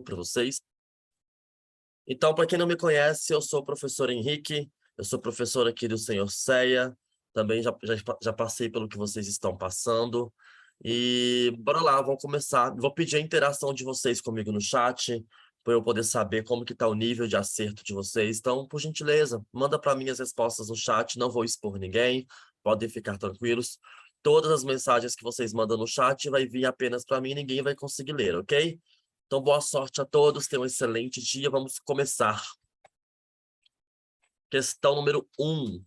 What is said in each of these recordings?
para vocês. Então, para quem não me conhece, eu sou o professor Henrique, eu sou professor aqui do Senhor Ceia, também já passei pelo que vocês estão passando. E bora lá, vamos começar. Vou pedir a interação de vocês comigo no chat, para eu poder saber como que está o nível de acerto de vocês. Então, por gentileza, manda para mim as respostas no chat, não vou expor ninguém, podem ficar tranquilos. Todas as mensagens que vocês mandam no chat vai vir apenas para mim, ninguém vai conseguir ler, ok? Então, boa sorte a todos, tenham um excelente dia, vamos começar. Questão número 1.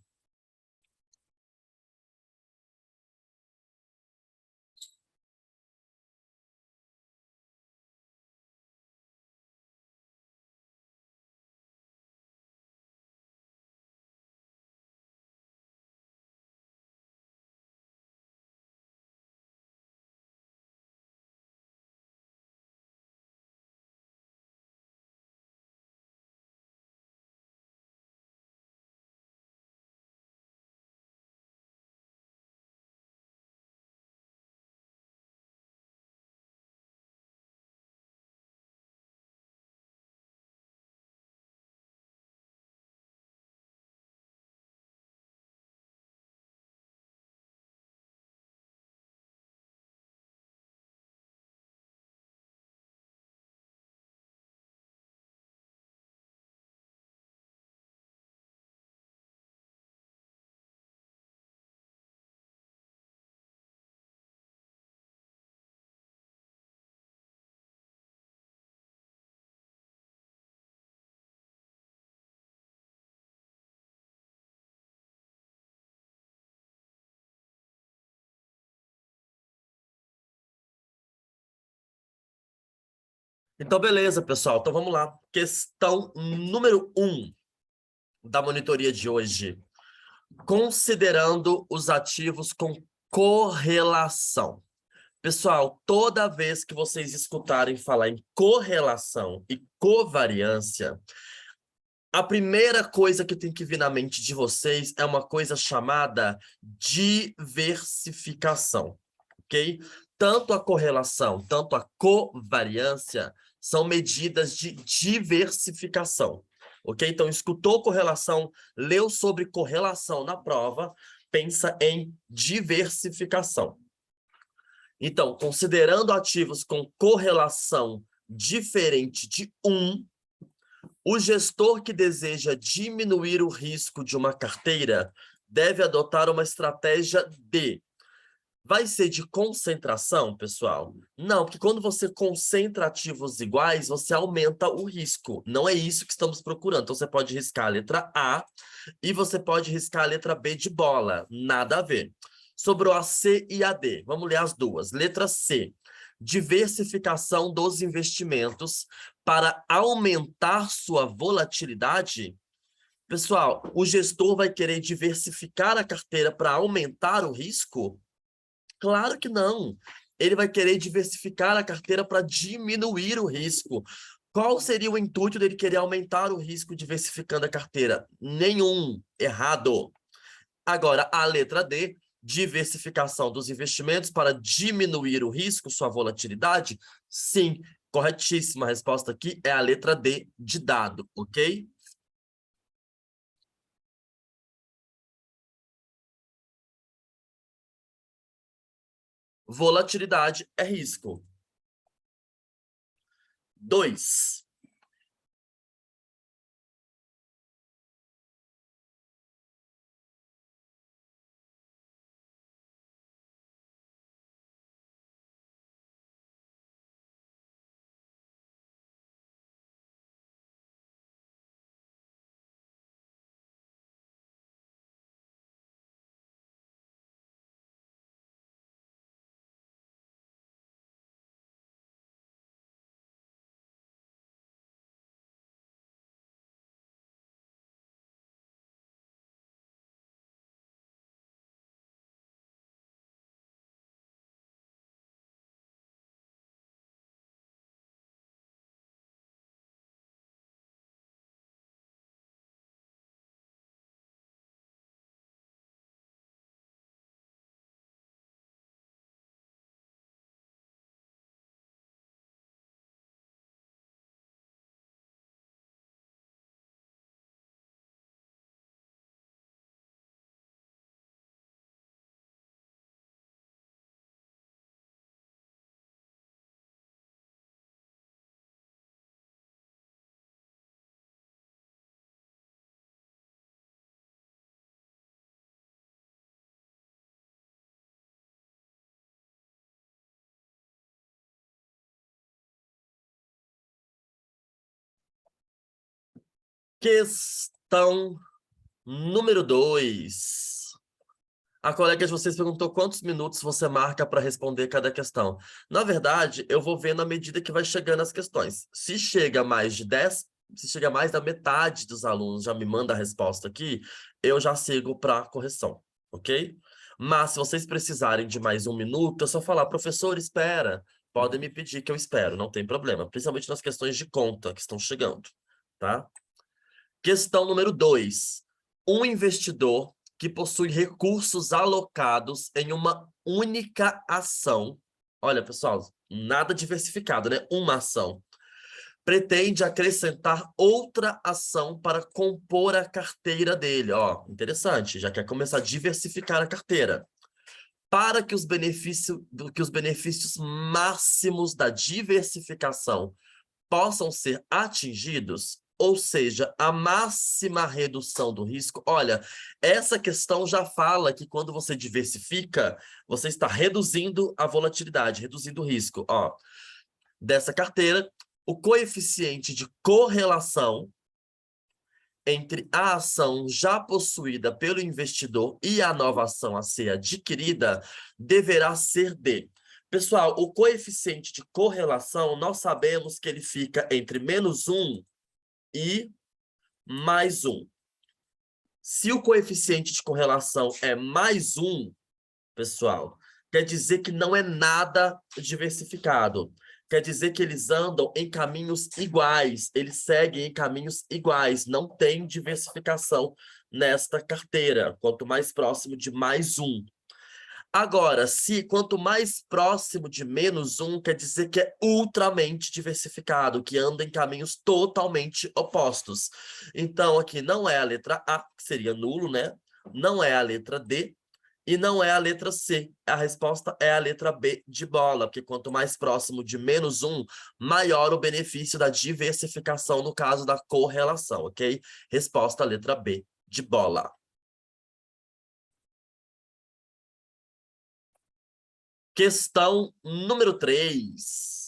Então, beleza, pessoal. Então, vamos lá. Questão número 1 da monitoria de hoje. Considerando os ativos com correlação. Pessoal, toda vez que vocês escutarem falar em correlação e covariância, a primeira coisa que tem que vir na mente de vocês é uma coisa chamada diversificação, ok? Tanto a correlação, tanto a covariância são medidas de diversificação, ok? Então, escutou correlação, leu sobre correlação na prova, pensa em diversificação. Então, considerando ativos com correlação diferente de 1, o gestor que deseja diminuir o risco de uma carteira deve adotar uma estratégia de... Vai ser de concentração, pessoal? Não, porque quando você concentra ativos iguais, você aumenta o risco. Não é isso que estamos procurando. Então, você pode riscar a letra A e você pode riscar a letra B de bola. Nada a ver. Sobrou a C e a D. Vamos ler as duas. Letra C. Diversificação dos investimentos para aumentar sua volatilidade. Pessoal, o gestor vai querer diversificar a carteira para aumentar o risco? Claro que não. Ele vai querer diversificar a carteira para diminuir o risco. Qual seria o intuito dele querer aumentar o risco diversificando a carteira? Nenhum. Errado. Agora, a letra D, diversificação dos investimentos para diminuir o risco, sua volatilidade? Sim, corretíssima. A resposta aqui é a letra D de dado, ok? Volatilidade é risco. 2. Questão número 2. A colega de vocês perguntou quantos minutos você marca para responder cada questão. Na verdade, eu vou vendo à medida que vai chegando as questões. Se chega mais de 10, se chega mais da metade dos alunos já me manda a resposta aqui, eu já sigo para correção, ok? Mas se vocês precisarem de mais um minuto, é só falar, professor, espera. Podem me pedir que eu espero, não tem problema. Principalmente nas questões de conta que estão chegando, tá? Questão número 2. Um investidor que possui recursos alocados em uma única ação. Olha, pessoal, nada diversificado, né? Uma ação. Pretende acrescentar outra ação para compor a carteira dele. Ó, interessante, já quer começar a diversificar a carteira. Para que os benefícios máximos da diversificação possam ser atingidos, ou seja, a máxima redução do risco. Olha, essa questão já fala que quando você diversifica, você está reduzindo a volatilidade, reduzindo o risco. Ó, dessa carteira, o coeficiente de correlação entre a ação já possuída pelo investidor e a nova ação a ser adquirida deverá ser de... Pessoal, o coeficiente de correlação, nós sabemos que ele fica entre -1 e +1. Se o coeficiente de correlação é +1, pessoal, quer dizer que não é nada diversificado. Quer dizer que eles andam em caminhos iguais, eles seguem em caminhos iguais, não tem diversificação nesta carteira, quanto mais próximo de +1. Agora, se quanto mais próximo de -1, quer dizer que é ultramente diversificado, que anda em caminhos totalmente opostos. Então, aqui não é a letra A, que seria nulo, né? Não é a letra D, e não é a letra C. A resposta é a letra B de bola, porque quanto mais próximo de -1, maior o benefício da diversificação no caso da correlação, ok? Resposta, letra B de bola. Questão número 3.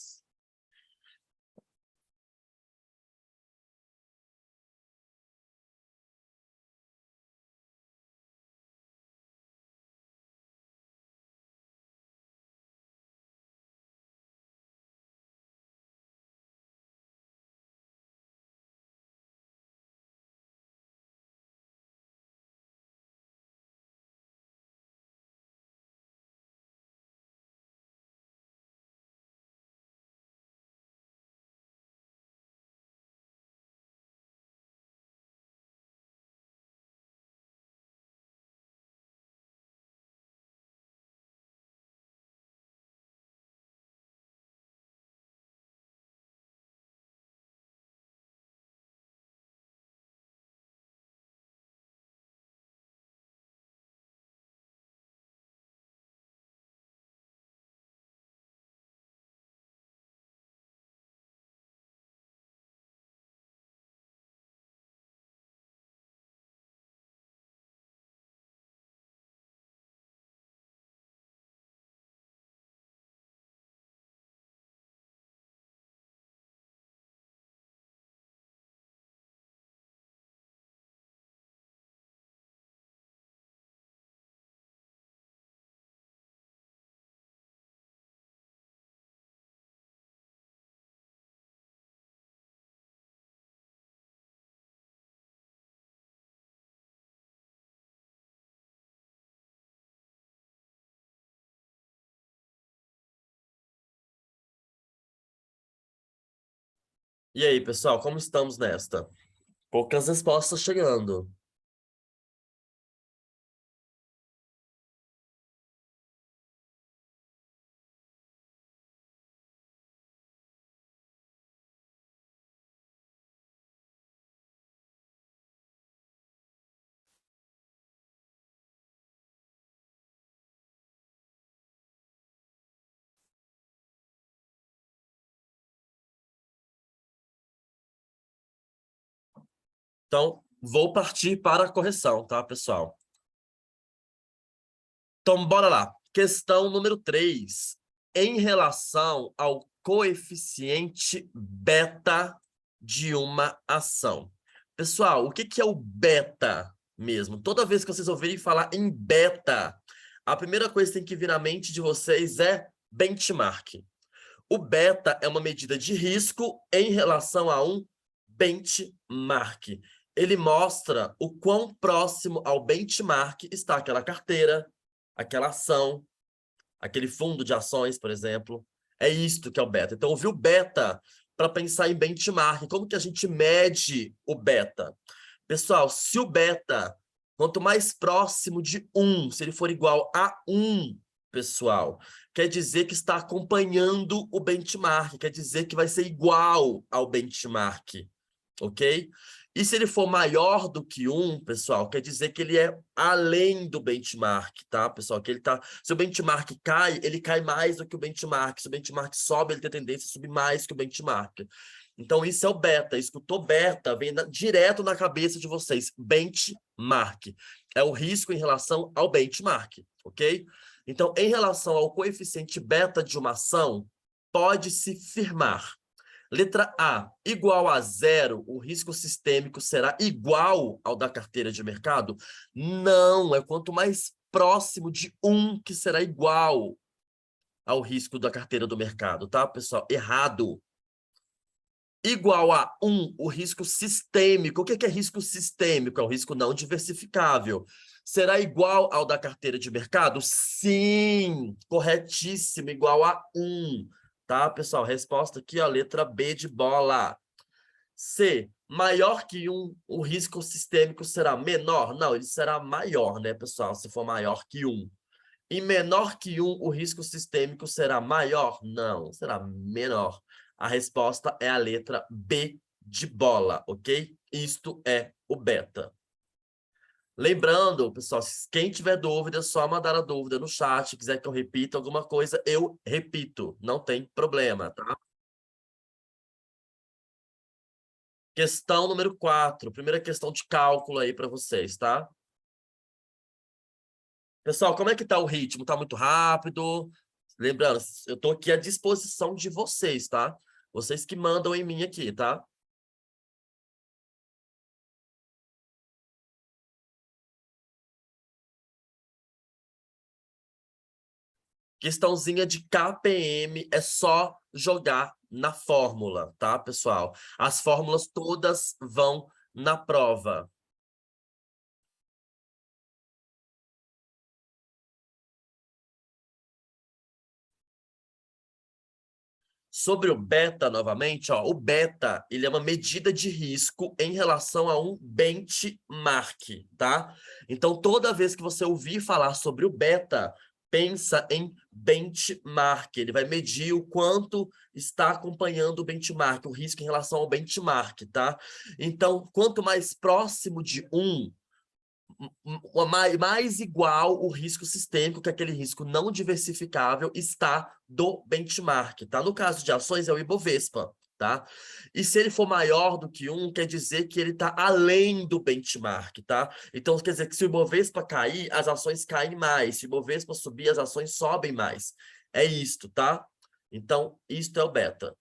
E aí, pessoal, como estamos nesta? Poucas respostas chegando. Então, vou partir para a correção, tá, pessoal? Então, bora lá. Questão número 3. Em relação ao coeficiente beta de uma ação. Pessoal, o que que é o beta mesmo? Toda vez que vocês ouvirem falar em beta, a primeira coisa que tem que vir na mente de vocês é benchmark. O beta é uma medida de risco em relação a um benchmark. Ele mostra o quão próximo ao benchmark está aquela carteira, aquela ação, aquele fundo de ações, por exemplo. É isto que é o beta. Então, ouviu beta para pensar em benchmark. Como que a gente mede o beta? Pessoal, se o beta, quanto mais próximo de 1, se ele for igual a 1, pessoal, quer dizer que está acompanhando o benchmark, quer dizer que vai ser igual ao benchmark, ok? E se ele for maior do que 1, pessoal, quer dizer que ele é além do benchmark, tá, pessoal? Que ele tá, se o benchmark cai, ele cai mais do que o benchmark. Se o benchmark sobe, ele tem tendência a subir mais que o benchmark. Então, isso é o beta. Escutou beta, vem direto na cabeça de vocês. Benchmark. É o risco em relação ao benchmark, ok? Então, em relação ao coeficiente beta de uma ação, pode-se firmar. Letra A, igual a zero, o risco sistêmico será igual ao da carteira de mercado? Não, é quanto mais próximo de 1 que será igual ao risco da carteira do mercado, tá, pessoal? Errado. Igual a 1, o risco sistêmico. O que é risco sistêmico? É o risco não diversificável. Será igual ao da carteira de mercado? Sim, corretíssimo, igual a 1. Tá, pessoal? Resposta aqui, ó, letra B de bola. C, maior que 1, o risco sistêmico será menor? Não, ele será maior, né, pessoal? Se for maior que 1. E menor que 1, o risco sistêmico será maior? Não, será menor. A resposta é a letra B de bola, ok? Isto é o beta. Lembrando, pessoal, quem tiver dúvida, é só mandar a dúvida no chat. Quiser que eu repita alguma coisa, eu repito. Não tem problema, tá? Questão número 4. Primeira questão de cálculo aí para vocês, tá? Pessoal, como é que tá o ritmo? Tá muito rápido? Lembrando, eu tô aqui à disposição de vocês, tá? Vocês que mandam em mim aqui, tá? Questãozinha de KPM é só jogar na fórmula, tá, pessoal? As fórmulas todas vão na prova. Sobre o beta, novamente, ó, o beta, ele é uma medida de risco em relação a um benchmark, tá? Então, toda vez que você ouvir falar sobre o beta, pensa em benchmark. Ele vai medir o quanto está acompanhando o benchmark, o risco em relação ao benchmark, tá? Então, quanto mais próximo de 1, mais igual o risco sistêmico, que é aquele risco não diversificável, está do benchmark, tá? No caso de ações, é o Ibovespa, tá? E se ele for maior do que 1, quer dizer que ele está além do benchmark, tá? Então, quer dizer que se o Ibovespa cair, as ações caem mais. Se o Ibovespa subir, as ações sobem mais. É isto, tá? Então, isto é o beta.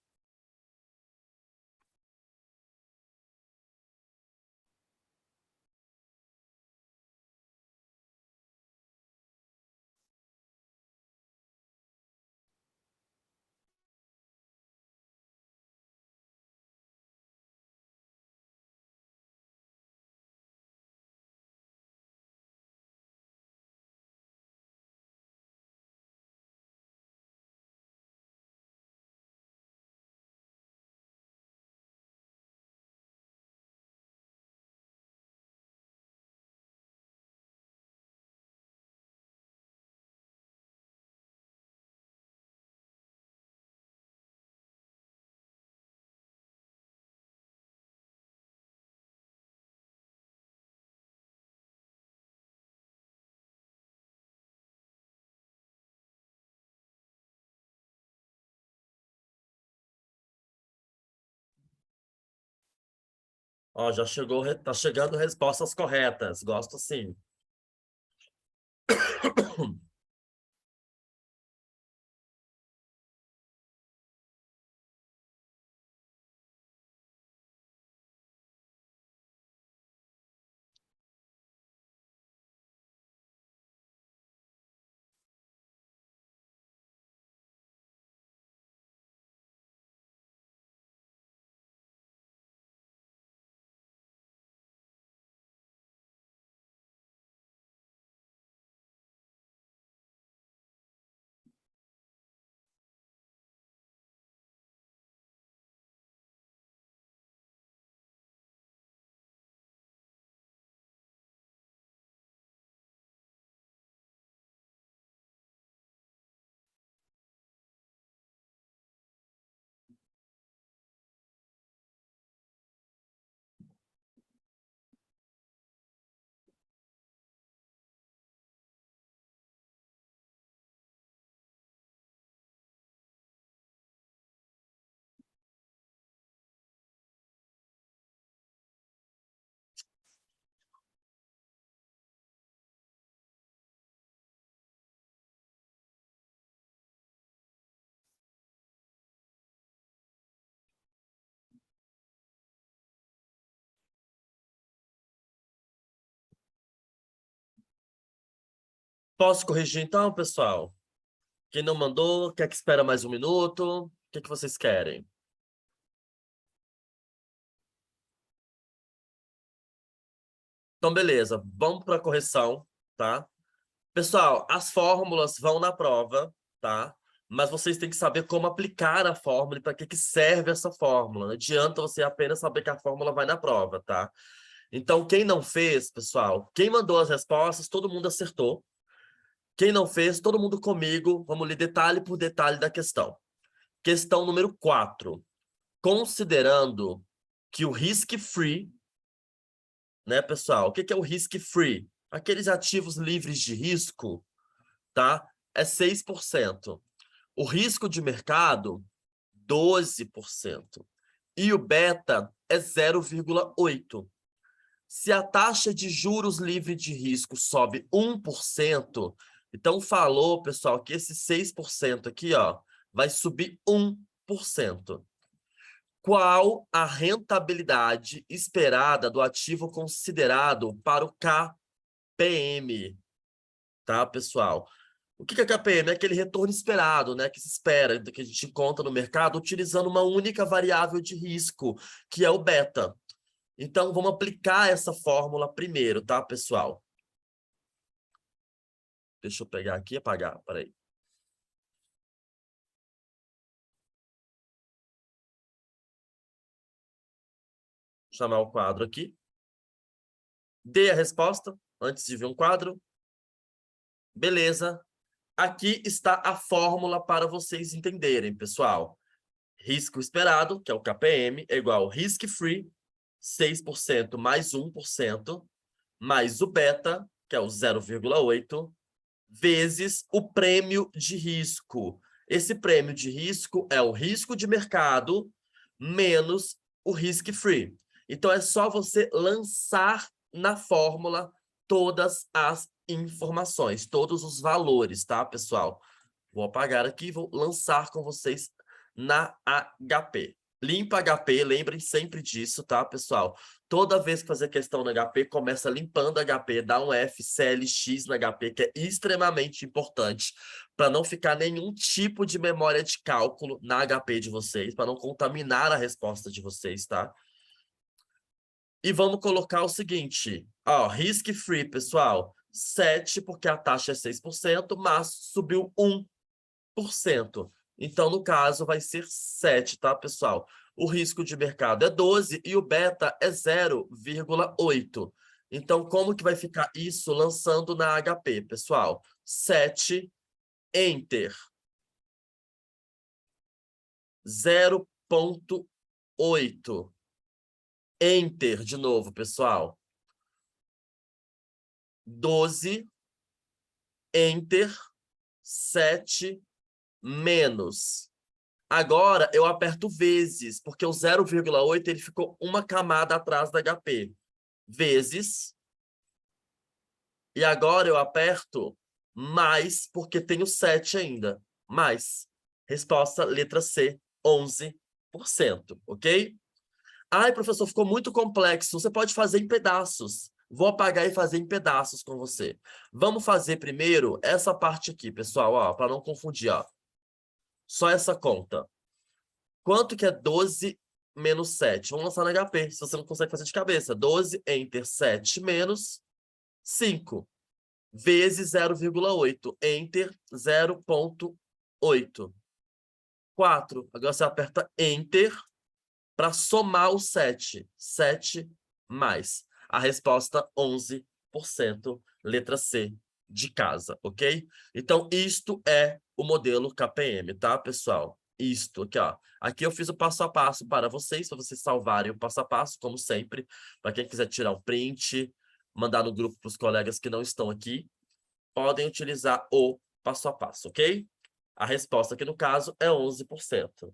Ó, já chegou, tá chegando respostas corretas. Gosto sim. Posso corrigir então, pessoal? Quem não mandou, quer que espera mais um minuto? O que vocês querem? Então, beleza. Vamos para a correção, tá? Pessoal, as fórmulas vão na prova, tá? Mas vocês têm que saber como aplicar a fórmula e para que serve essa fórmula. Não adianta você apenas saber que a fórmula vai na prova, tá? Então, quem não fez, pessoal, quem mandou as respostas, todo mundo acertou. Quem não fez, todo mundo comigo. Vamos ler detalhe por detalhe da questão. Questão número 4. Considerando que o risk-free, né, pessoal? O que é o risk-free? Aqueles ativos livres de risco, tá? É 6%. O risco de mercado, 12%. E o beta é 0,8%. Se a taxa de juros livre de risco sobe 1%, então falou, pessoal, que esse 6% aqui, ó, vai subir 1%. Qual a rentabilidade esperada do ativo considerado para o KPM? Tá, pessoal? O que é KPM? É aquele retorno esperado, né? Que se espera, que a gente encontra no mercado utilizando uma única variável de risco, que é o beta. Então, vamos aplicar essa fórmula primeiro, tá, pessoal? Deixa eu pegar aqui e apagar, peraí. Chamar o quadro aqui. Dê a resposta antes de ver um quadro. Beleza. Aqui está a fórmula para vocês entenderem, pessoal. Risco esperado, que é o KPM, é igual ao risk-free, 6% mais 1%, mais o beta, que é o 0,8%, vezes o prêmio de risco. Esse prêmio de risco é o risco de mercado menos o risk-free. Então, é só você lançar na fórmula todas as informações, todos os valores, tá, pessoal? Vou apagar aqui e vou lançar com vocês na HP. Limpa HP, lembrem sempre disso, tá, pessoal? Toda vez que fazer questão no HP, começa limpando HP, dá um F, CL, X no HP, que é extremamente importante, para não ficar nenhum tipo de memória de cálculo na HP de vocês, para não contaminar a resposta de vocês, tá? E vamos colocar o seguinte, ó, risk-free, pessoal, 7, porque a taxa é 6%, mas subiu 1%. Então, no caso, vai ser 7, tá, pessoal? O risco de mercado é 12 e o beta é 0,8. Então, como que vai ficar isso lançando na HP, pessoal? 7, Enter. 0,8. Enter de novo, pessoal. 12, Enter, 7, menos. Agora eu aperto vezes, porque o 0,8 ele ficou uma camada atrás da HP. Vezes. E agora eu aperto mais, porque tem o 7 ainda. Mais. Resposta letra C, 11%, ok? Ai, professor, ficou muito complexo. Você pode fazer em pedaços. Vou apagar e fazer em pedaços com você. Vamos fazer primeiro essa parte aqui, pessoal, ó, para não confundir, ó. Só essa conta. Quanto que é 12 menos 7? Vamos lançar no HP, se você não consegue fazer de cabeça. 12 Enter 7 menos 5 vezes 0,8. Enter 0,8. 4. Agora você aperta Enter para somar o 7. 7 mais. A resposta 11%, letra C, de casa, ok? Então, isto é o modelo KPM, tá, pessoal? Isto aqui, ó. Aqui eu fiz o passo a passo para vocês salvarem o passo a passo, como sempre. Para quem quiser tirar um print, mandar no grupo para os colegas que não estão aqui, podem utilizar o passo a passo, ok? A resposta aqui no caso é 11%.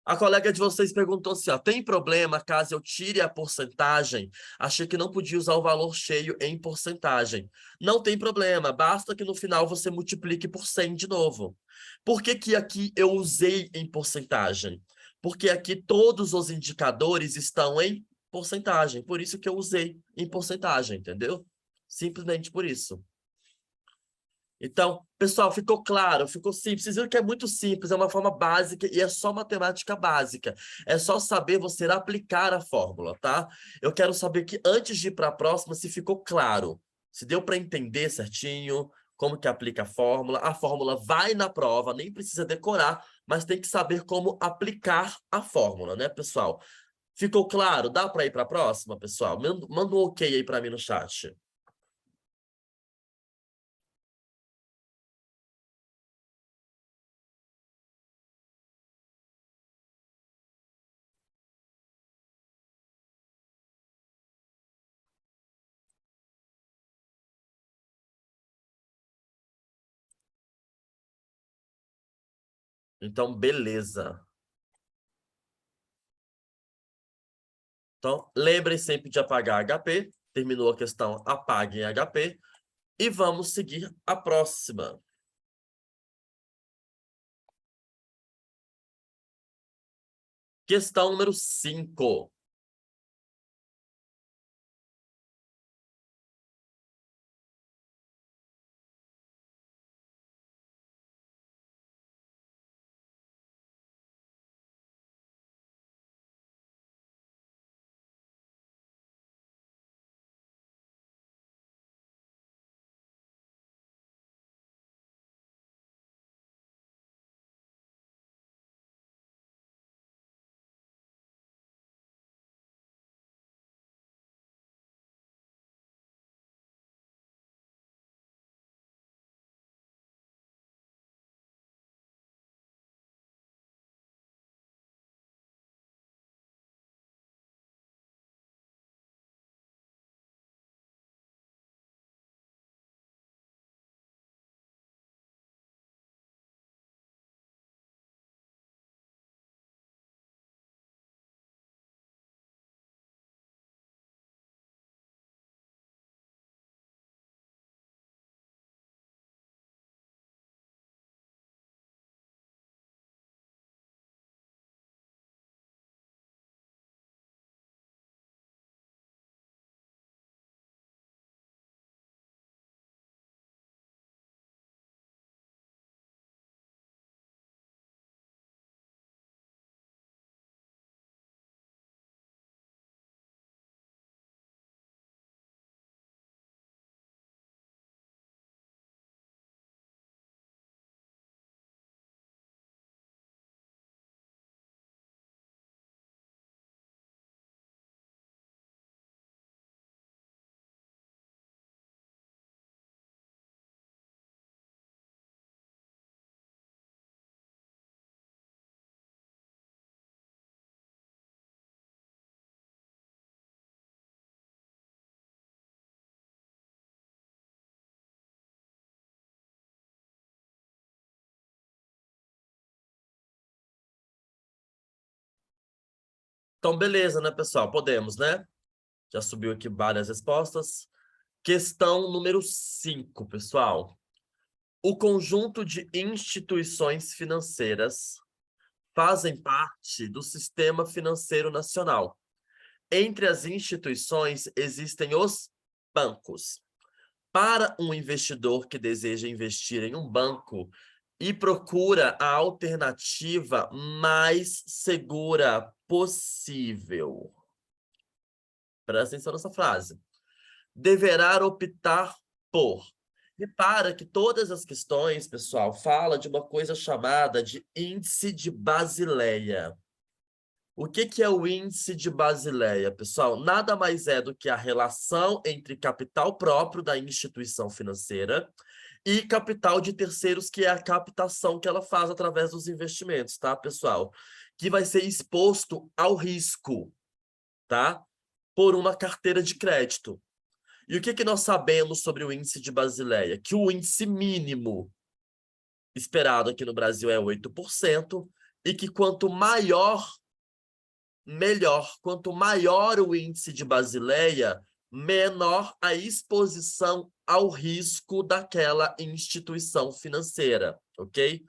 A colega de vocês perguntou assim, ó, tem problema caso eu tire a porcentagem? Achei que não podia usar o valor cheio em porcentagem. Não tem problema, basta que no final você multiplique por 100 de novo. Por que que aqui eu usei em porcentagem? Porque aqui todos os indicadores estão em porcentagem, por isso que eu usei em porcentagem, entendeu? Simplesmente por isso. Então, pessoal, ficou claro, ficou simples. Vocês viram que é muito simples, é uma forma básica e é só matemática básica. É só saber você aplicar a fórmula, tá? Eu quero saber que antes de ir para a próxima, se ficou claro, se deu para entender certinho como que aplica a fórmula vai na prova, nem precisa decorar, mas tem que saber como aplicar a fórmula, né, pessoal? Ficou claro? Dá para ir para a próxima, pessoal? Manda um ok aí para mim no chat. Então, beleza. Então, lembrem sempre de apagar HP. Terminou a questão, apaguem HP. E vamos seguir a próxima. Questão número 5. Então, beleza, né, pessoal? Podemos, né? Já subiu aqui várias respostas. Questão número 5, pessoal. O conjunto de instituições financeiras fazem parte do sistema financeiro nacional. Entre as instituições existem os bancos. Para um investidor que deseja investir em um banco e procura a alternativa mais segura possível. Presta atenção nessa frase. Deverá optar por. Repara que todas as questões, pessoal, fala de uma coisa chamada de índice de Basileia. O que é o índice de Basileia, pessoal? Nada mais é do que a relação entre capital próprio da instituição financeira e capital de terceiros, que é a captação que ela faz através dos investimentos, tá, pessoal? Que vai ser exposto ao risco, tá? Por uma carteira de crédito. E o que nós sabemos sobre o índice de Basileia? Que o índice mínimo esperado aqui no Brasil é 8%, e que quanto maior, melhor. Quanto maior o índice de Basileia, menor a exposição ao risco daquela instituição financeira, ok?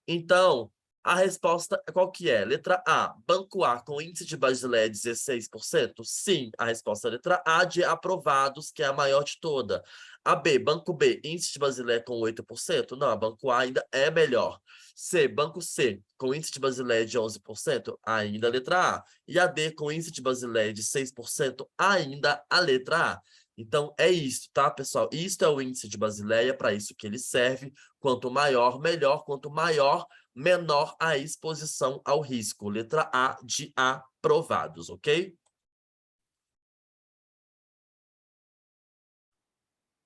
Então, A resposta, qual que é? Letra A, Banco A com índice de Basileia 16%? Sim, a resposta é a letra A, de aprovados, que é a maior de toda. A B, Banco B, índice de Basileia com 8%? Não, a Banco A ainda é melhor. C, Banco C, com índice de Basileia de 11%? Ainda a letra A. E a D, com índice de Basileia de 6%? Ainda a letra A. Então, é isso, tá, pessoal? Isto é o índice de Basileia, para isso que ele serve. Quanto maior, melhor. Quanto maior, menor a exposição ao risco. Letra A de aprovados, ok?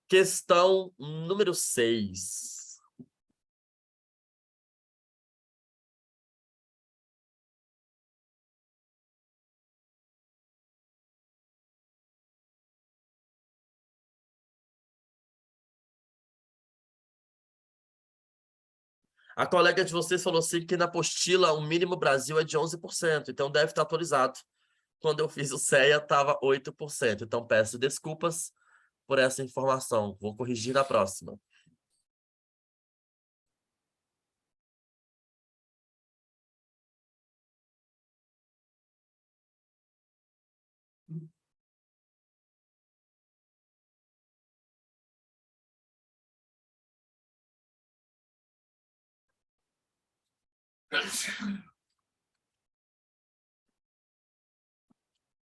Questão número 6. A colega de vocês falou assim que na apostila o mínimo Brasil é de 11%, então deve estar atualizado. Quando eu fiz o CEA, estava 8%. Então peço desculpas por essa informação. Vou corrigir na próxima.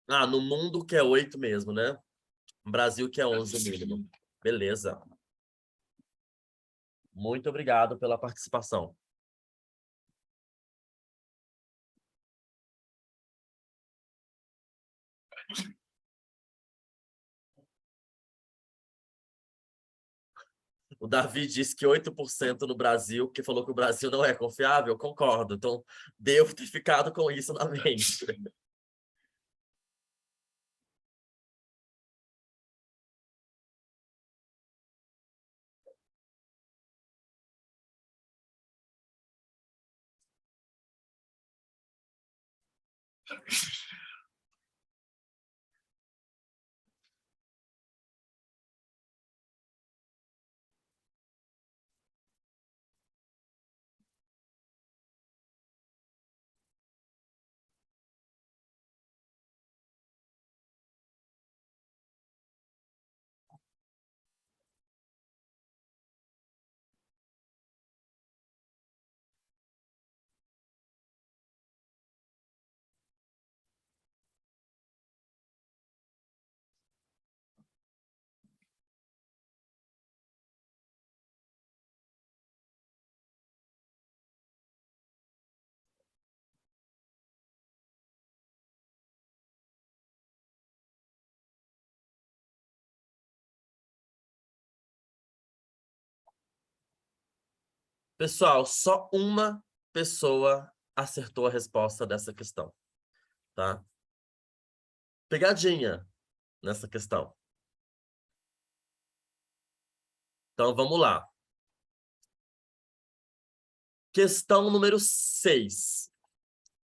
Ah, no mundo que é 8 mesmo, né? Brasil que é 11 o mínimo. Beleza. Muito obrigado pela participação. O Davi disse que 8% no Brasil, que falou que o Brasil não é confiável, concordo. Então, devo ter ficado com isso na mente. Pessoal, só uma pessoa acertou a resposta dessa questão, tá? Pegadinha nessa questão. Então, vamos lá. Questão número 6.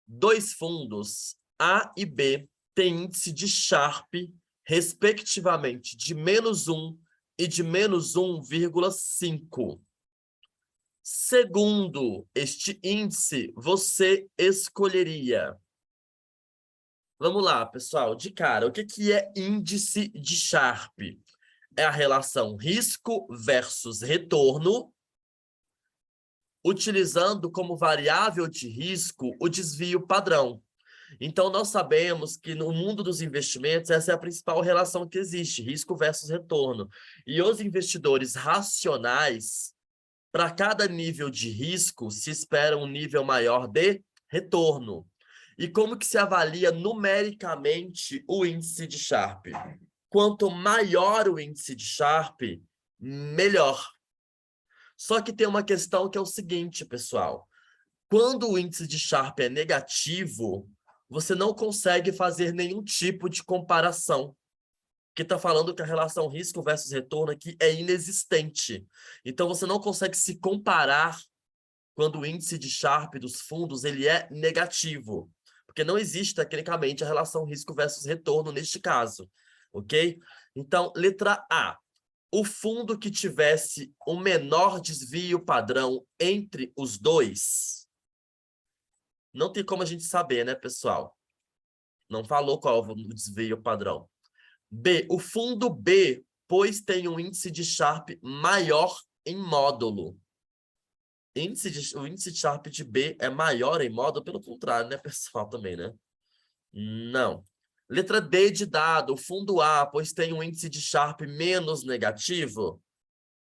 Dois fundos, A e B, têm índice de Sharpe, respectivamente, de -1 e de -1,5. Segundo este índice, você escolheria. Vamos lá, pessoal, de cara, o que é índice de Sharpe? É a relação risco versus retorno, utilizando como variável de risco o desvio padrão. Então, nós sabemos que no mundo dos investimentos, essa é a principal relação que existe, risco versus retorno. E os investidores racionais, para cada nível de risco, se espera um nível maior de retorno. E como que se avalia numericamente o índice de Sharpe? Quanto maior o índice de Sharpe, melhor. Só que tem uma questão que é o seguinte, pessoal. Quando o índice de Sharpe é negativo, você não consegue fazer nenhum tipo de comparação. Que está falando que a relação risco versus retorno aqui é inexistente. Então, você não consegue se comparar quando o índice de Sharpe dos fundos ele é negativo. Porque não existe, tecnicamente, a relação risco versus retorno neste caso. Ok? Então, letra A. O fundo que tivesse o menor desvio padrão entre os dois Não tem como a gente saber, né, pessoal? Não falou qual o desvio padrão. B, o fundo B, pois tem um índice de Sharp maior em módulo. O índice de Sharp de B é maior em módulo? Pelo contrário, né, pessoal, também, né? Não. Letra D de dado, o fundo A, pois tem um índice de Sharp menos negativo?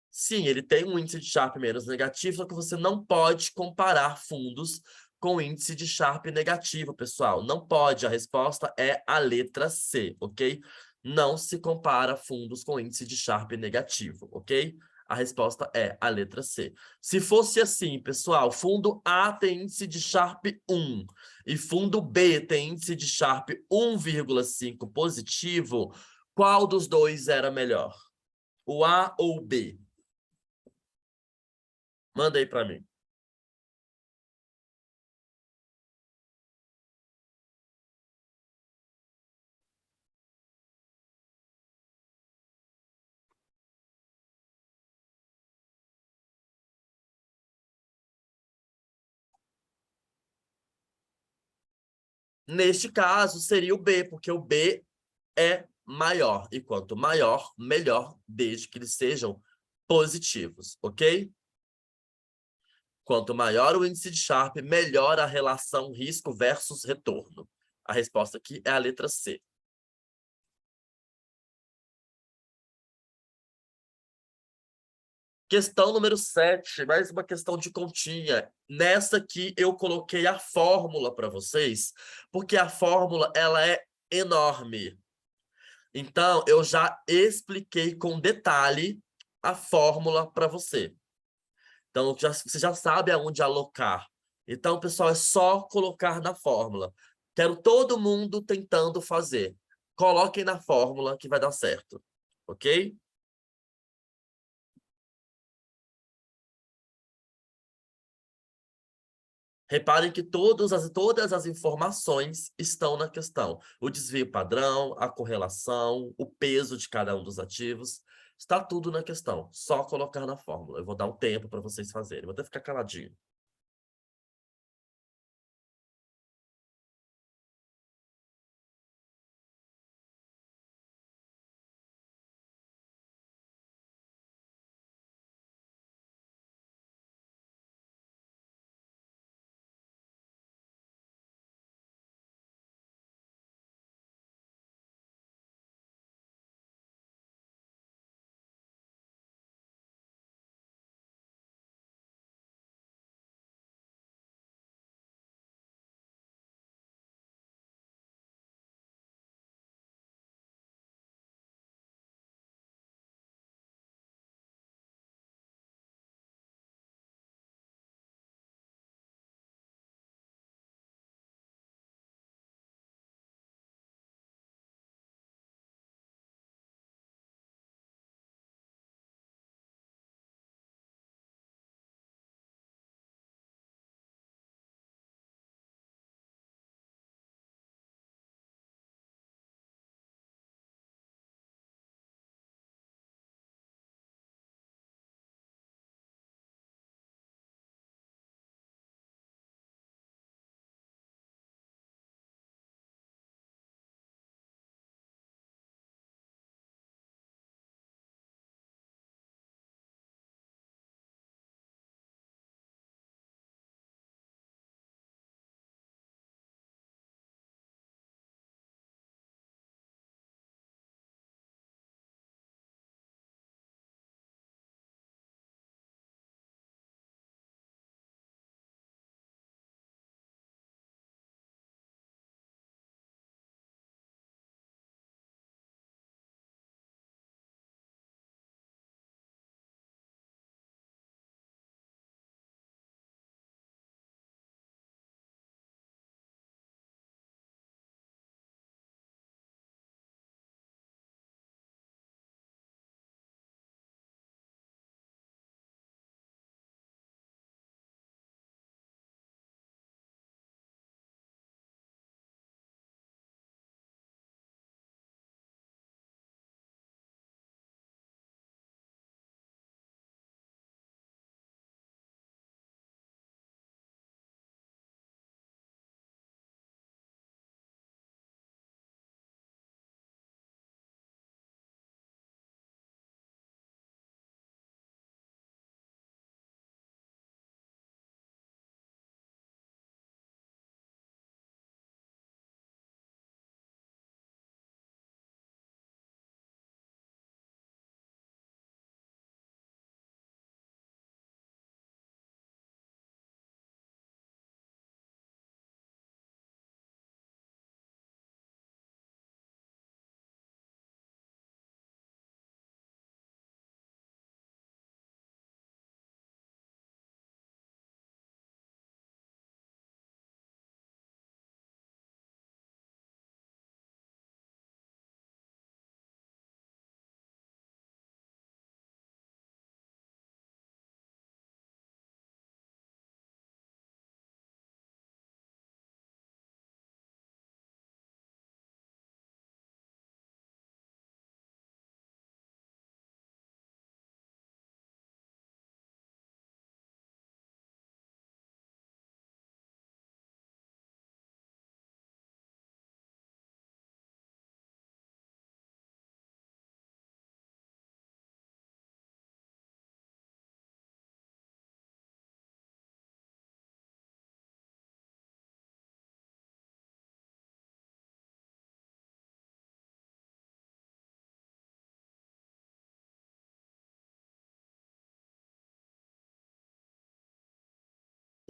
Sim, ele tem um índice de Sharp menos negativo, só que você não pode comparar fundos com índice de Sharp negativo, pessoal. Não pode, a resposta é a letra C, ok? Não se compara fundos com índice de Sharp negativo, ok? A resposta é a letra C. Se fosse assim, pessoal, fundo A tem índice de Sharp 1 e fundo B tem índice de Sharp 1,5 positivo, qual dos dois era melhor? O A ou o B? Manda aí para mim. Neste caso, seria o B, porque o B é maior. E quanto maior, melhor, desde que eles sejam positivos, ok? Quanto maior o índice de Sharp, melhor a relação risco versus retorno. A resposta aqui é a letra C. Questão número 7, mais uma questão de continha. Nessa aqui eu coloquei a fórmula para vocês, porque a fórmula ela é enorme. Então, eu já expliquei com detalhe a fórmula para você. Então, você já sabe aonde alocar. Então, pessoal, é só colocar na fórmula. Quero todo mundo tentando fazer. Coloquem na fórmula que vai dar certo. Ok? Reparem que todas as informações estão na questão. O desvio padrão, a correlação, o peso de cada um dos ativos. Está tudo na questão. Só colocar na fórmula. Eu vou dar um tempo para vocês fazerem. Vou até ficar caladinho.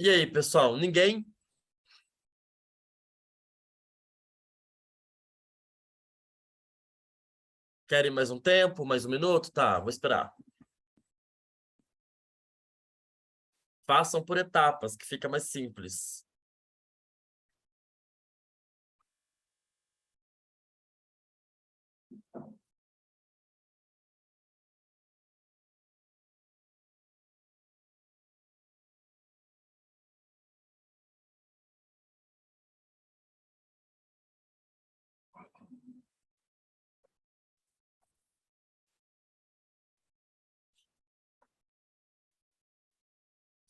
E aí, pessoal, ninguém? Querem mais um tempo, mais um minuto? Tá, vou esperar. Façam por etapas, que fica mais simples.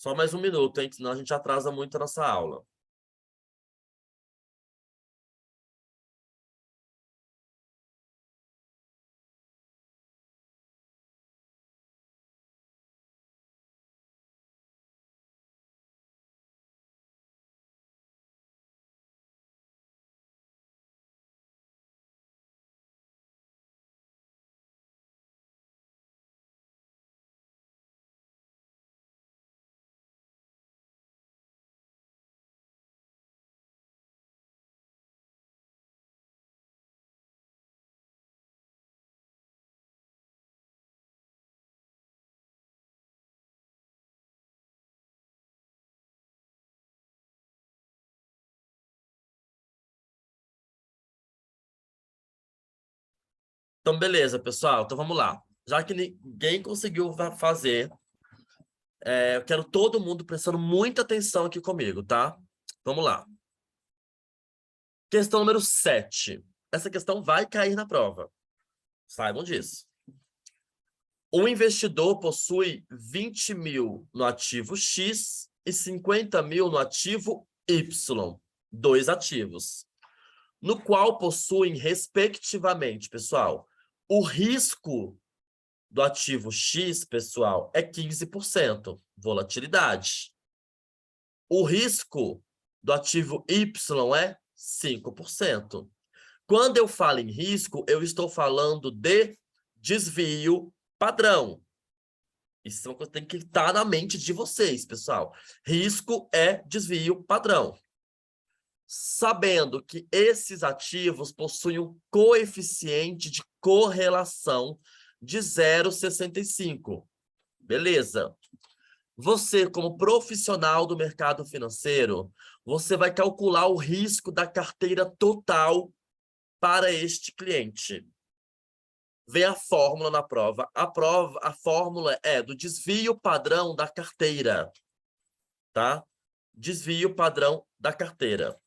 Só mais um minuto, hein? Senão a gente atrasa muito a nossa aula. Então, beleza, pessoal. Então, vamos lá. Já que ninguém conseguiu fazer, eu quero todo mundo prestando muita atenção aqui comigo, tá? Vamos lá. Questão número 7. Essa questão vai cair na prova. Saibam disso. Um investidor possui 20 mil no ativo X e 50 mil no ativo Y, dois ativos, no qual possuem, respectivamente, pessoal, o risco do ativo X, pessoal, é 15%, volatilidade. O risco do ativo Y é 5%. Quando eu falo em risco, eu estou falando de desvio padrão. Isso é uma coisa que tem que estar na mente de vocês, pessoal. Risco é desvio padrão. Sabendo que esses ativos possuem um coeficiente de correlação de 0,65. Beleza. Você, como profissional do mercado financeiro, você vai calcular o risco da carteira total para este cliente. Vem a fórmula na prova. A fórmula é do desvio padrão da carteira, tá? Desvio padrão da carteira.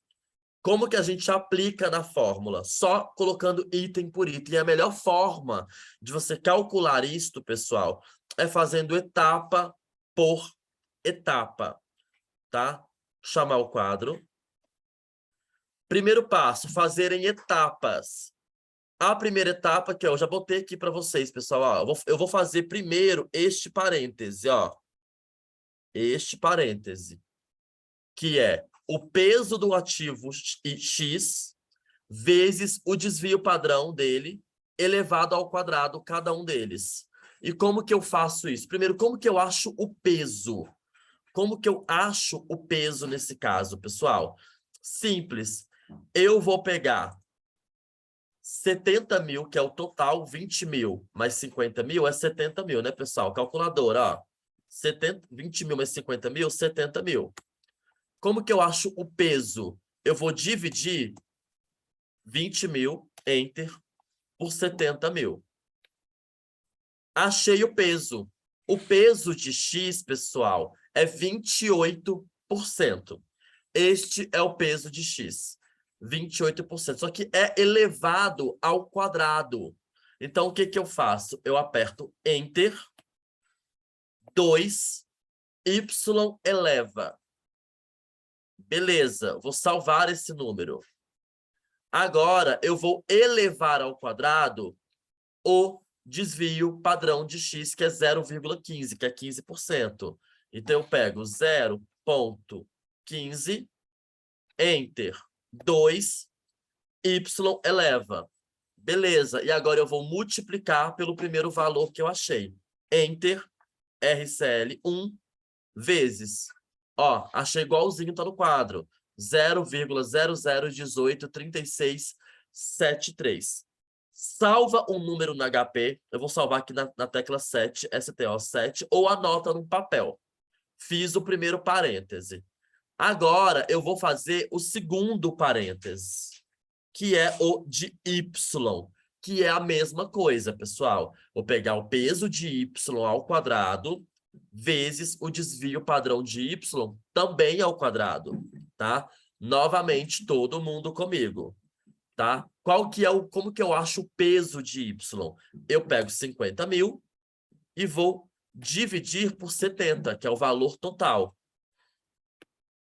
Como que a gente aplica na fórmula? Só colocando item por item. E a melhor forma de você calcular isto, pessoal, é fazendo etapa por etapa, tá? Chamar o quadro. Primeiro passo, fazer em etapas. A primeira etapa, que eu já botei aqui para vocês, pessoal, ó, eu vou fazer primeiro este parêntese, ó. Este parêntese, que é o peso do ativo X vezes o desvio padrão dele, elevado ao quadrado, cada um deles. E como que eu faço isso? Primeiro, como que eu acho o peso? Como que eu acho o peso nesse caso, pessoal? Simples. Eu vou pegar 70 mil, que é o total, 20 mil mais 50 mil é 70 mil, né, pessoal? Calculadora, ó. 20 mil mais 50 mil, 70 mil. Como que eu acho o peso? Eu vou dividir 20 mil, enter, por 70 mil. Achei o peso. O peso de X, pessoal, é 28%. Este é o peso de X. 28%. Só que é elevado ao quadrado. Então, o que que eu faço? Eu aperto Enter. 2, Y eleva. Beleza, vou salvar esse número. Agora, eu vou elevar ao quadrado o desvio padrão de X, que é 0,15, que é 15%. Então, eu pego 0,15, Enter. 2, Y eleva. Beleza, e agora eu vou multiplicar pelo primeiro valor que eu achei. Enter, RCL 1 vezes Ó, achei igualzinho, tá no quadro. 0,00183673. Salva um número no HP. Eu vou salvar aqui na tecla 7, STO 7, ou anota no papel. Fiz o primeiro parêntese. Agora, eu vou fazer o segundo parêntese, que é o de Y, que é a mesma coisa, pessoal. Vou pegar o peso de Y ao quadrado vezes o desvio padrão de Y também ao quadrado, tá? Novamente, todo mundo comigo, tá? Como que eu acho o peso de Y? Eu pego 50.000 e vou dividir por 70, que é o valor total.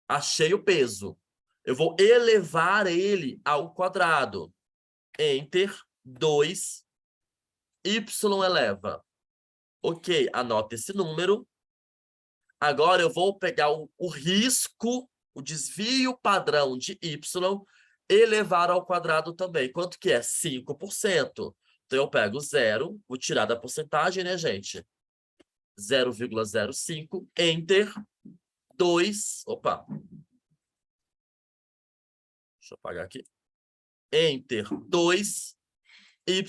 Achei o peso. Eu vou elevar ele ao quadrado. Enter, 2, y eleva. Ok, anota esse número. Agora eu vou pegar o risco, o desvio padrão de y, elevar ao quadrado também. Quanto que é? 5%. Então eu pego 0, vou tirar da porcentagem, né, gente? 0,05, enter, 2, opa. Deixa eu apagar aqui. Enter, 2, y,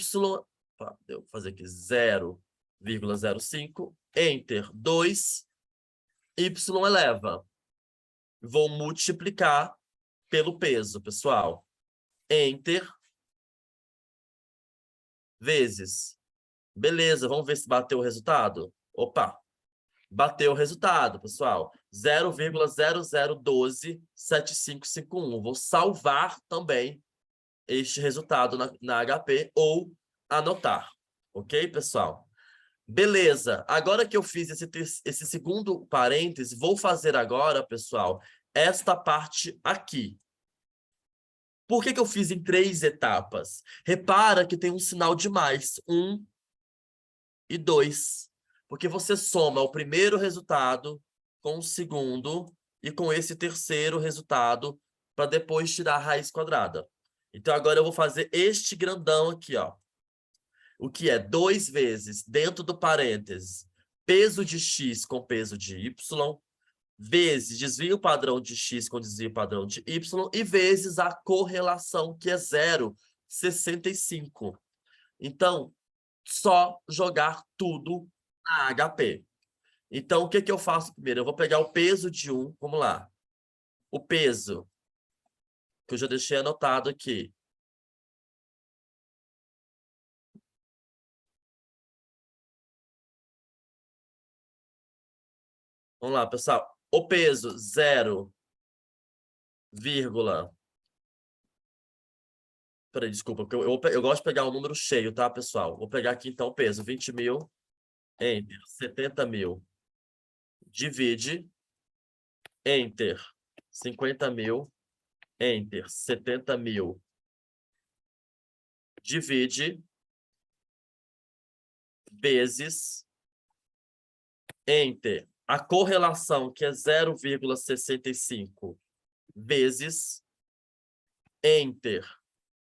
eu vou fazer aqui 0,05, enter, 2, y eleva. Vou multiplicar pelo peso, pessoal. Enter, vezes. Beleza, vamos ver se bateu o resultado? Opa, bateu o resultado, pessoal. 0,00127551. Vou salvar também este resultado na HP ou anotar. Ok, pessoal? Beleza. Agora que eu fiz esse segundo parêntese, vou fazer agora, pessoal, esta parte aqui. Por que eu fiz em 3 etapas? Repara que tem um sinal de mais. 1 e 2. Porque você soma o primeiro resultado com o segundo e com esse terceiro resultado para depois tirar a raiz quadrada. Então, agora eu vou fazer este grandão aqui, ó. O que é 2 vezes, dentro do parênteses, peso de x com peso de y, vezes desvio padrão de x com desvio padrão de y, e vezes a correlação, que é 0,65. Então, só jogar tudo na HP. Então, o que eu faço primeiro? Eu vou pegar o peso de 1, vamos lá. O peso, que eu já deixei anotado aqui. Vamos lá, pessoal. O peso, 0, peraí, desculpa, porque eu gosto de pegar um número cheio, tá, pessoal? Vou pegar aqui, então, o peso, 20.000, enter, 70.000, divide, enter, 50.000, enter, 70.000, divide, vezes, enter. A correlação, que é 0,65, vezes, enter.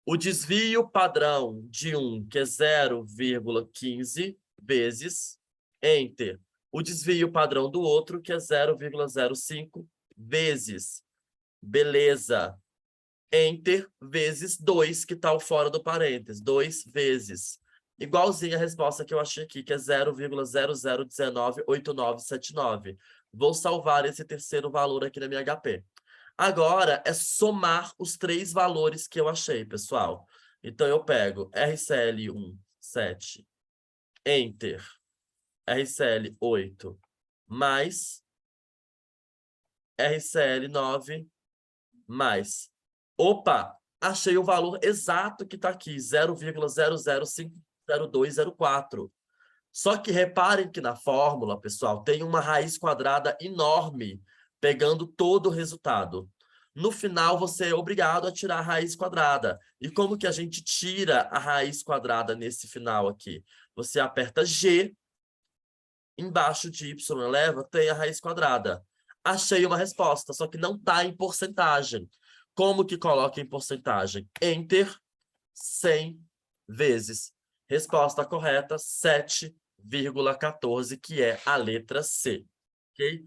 O desvio padrão de 1, que é 0,15, vezes, enter. O desvio padrão do outro, que é 0,05, vezes. Beleza. Enter, vezes 2, que está fora do parênteses. 2 vezes. Igualzinho a resposta que eu achei aqui, que é 0,00198979. Vou salvar esse terceiro valor aqui na minha HP. Agora é somar os 3 valores que eu achei, pessoal. Então, eu pego RCL1, 7, enter, RCL8, mais RCL9, mais. Opa, achei o valor exato que está aqui, 0,00050204. Só que reparem que na fórmula, pessoal, tem uma raiz quadrada enorme, pegando todo o resultado. No final, você é obrigado a tirar a raiz quadrada. E como que a gente tira a raiz quadrada nesse final aqui? Você aperta G, embaixo de y eleva, tem a raiz quadrada. Achei uma resposta, só que não está em porcentagem. Como que coloca em porcentagem? Enter, 100 vezes. Resposta correta, 7,14, que é a letra C. Ok?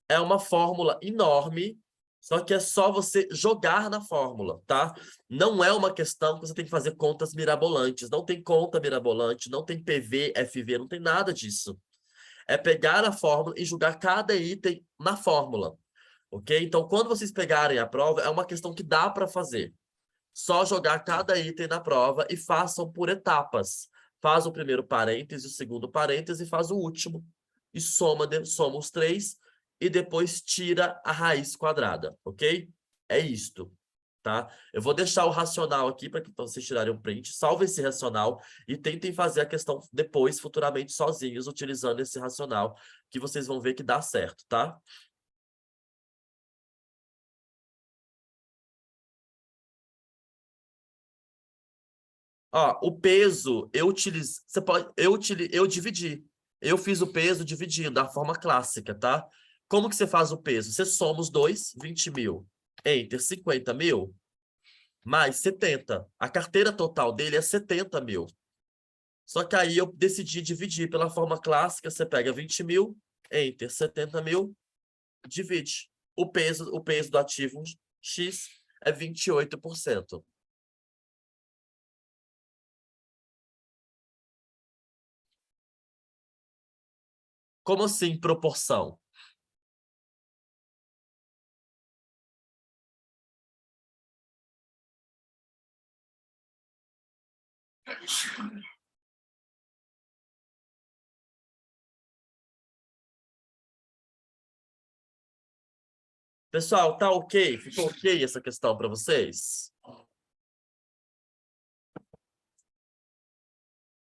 É uma fórmula enorme, só que é só você jogar na fórmula, tá? Não é uma questão que você tem que fazer contas mirabolantes. Não tem conta mirabolante, não tem PV, FV, não tem nada disso. É pegar a fórmula e jogar cada item na fórmula, ok? Então, quando vocês pegarem a prova, é uma questão que dá para fazer. Só jogar cada item na prova e façam por etapas. Faz o primeiro parêntese, o segundo parêntese e faz o último. E soma os três e depois tira a raiz quadrada, ok? É isto, tá? Eu vou deixar o racional aqui para que vocês tirarem um print. Salve esse racional e tentem fazer a questão depois, futuramente, sozinhos, utilizando esse racional, que vocês vão ver que dá certo, tá? Ó, o peso, eu utilizo. Você pode. Eu dividi. Eu fiz o peso dividindo, da forma clássica, tá? Como que você faz o peso? Você soma os dois, 20 mil, enter 50 mil, mais 70. A carteira total dele é 70 mil. Só que aí eu decidi dividir pela forma clássica. Você pega 20 mil, enter 70 mil, divide. O peso do ativo X é 28%. Como assim, proporção? Pessoal, tá ok? Ficou ok essa questão para vocês?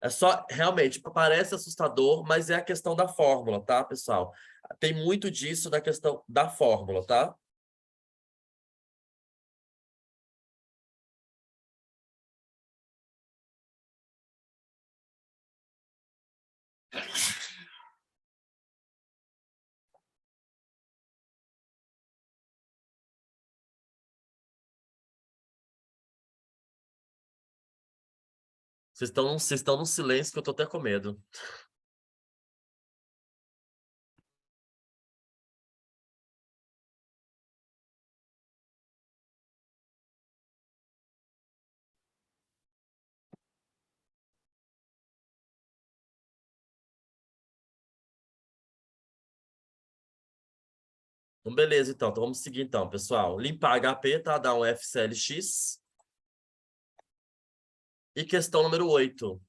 É só, realmente, parece assustador, mas é a questão da fórmula, tá, pessoal? Tem muito disso na questão da fórmula, tá? Vocês estão num silêncio que eu tô até com medo. Então, beleza, então. Então, vamos seguir, então, pessoal. Limpar HP, tá? Dá um FCLX. E questão número 8.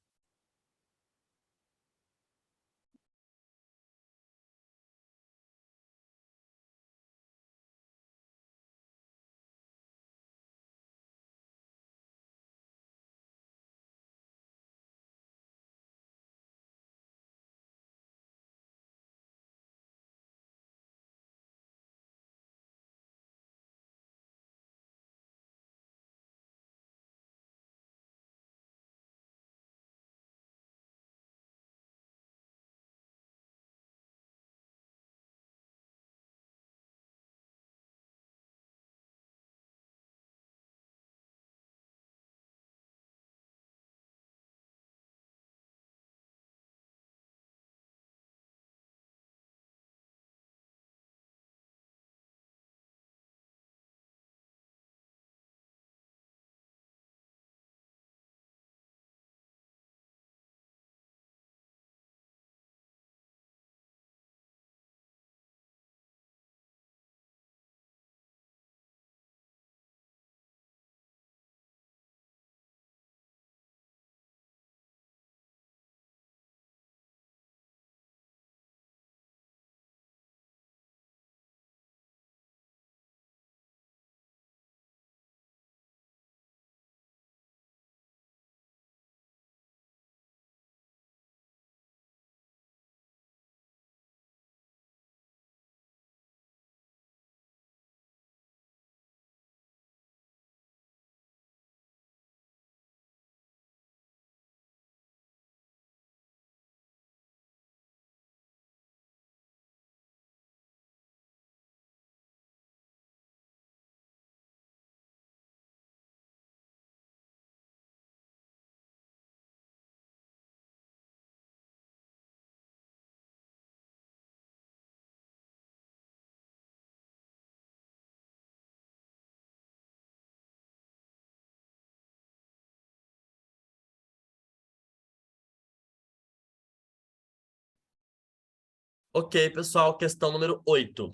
Ok, pessoal, questão número 8.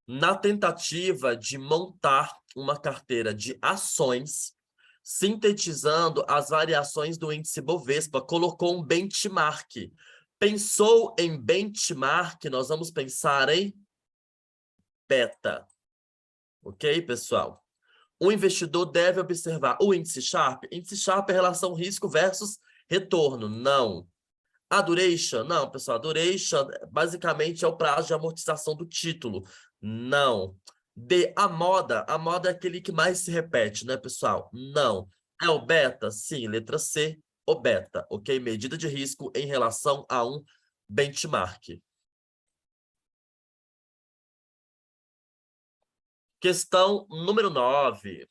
Na tentativa de montar uma carteira de ações, sintetizando as variações do índice Bovespa, colocou um benchmark. Pensou em benchmark, nós vamos pensar em beta. Ok, pessoal? O investidor deve observar o índice Sharpe. Índice Sharpe é relação risco versus retorno. Não. A duration? Não, pessoal. A duration basicamente é o prazo de amortização do título. Não. A moda é aquele que mais se repete, né, pessoal? Não. É o beta? Sim, letra C, o beta, ok? Medida de risco em relação a um benchmark. Questão número 9.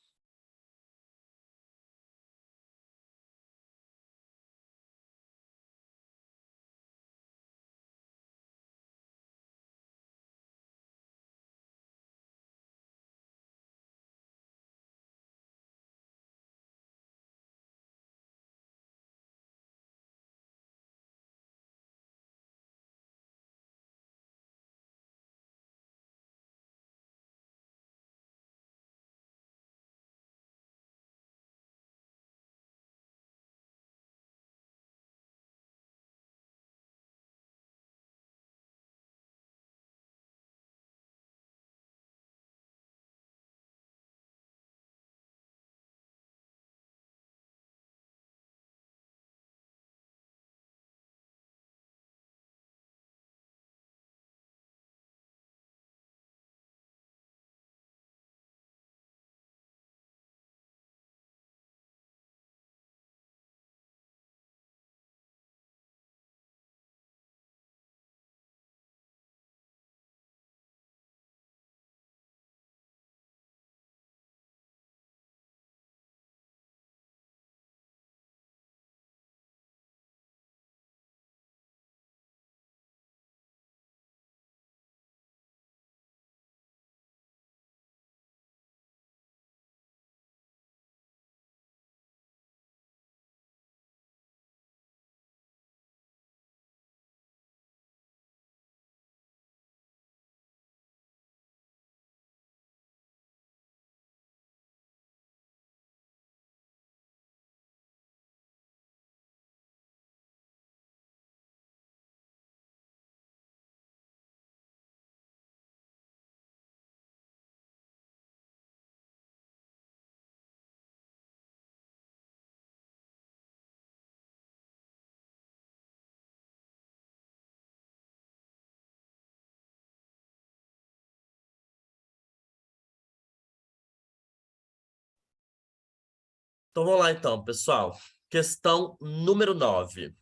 Então vamos lá então, pessoal. Questão número 9.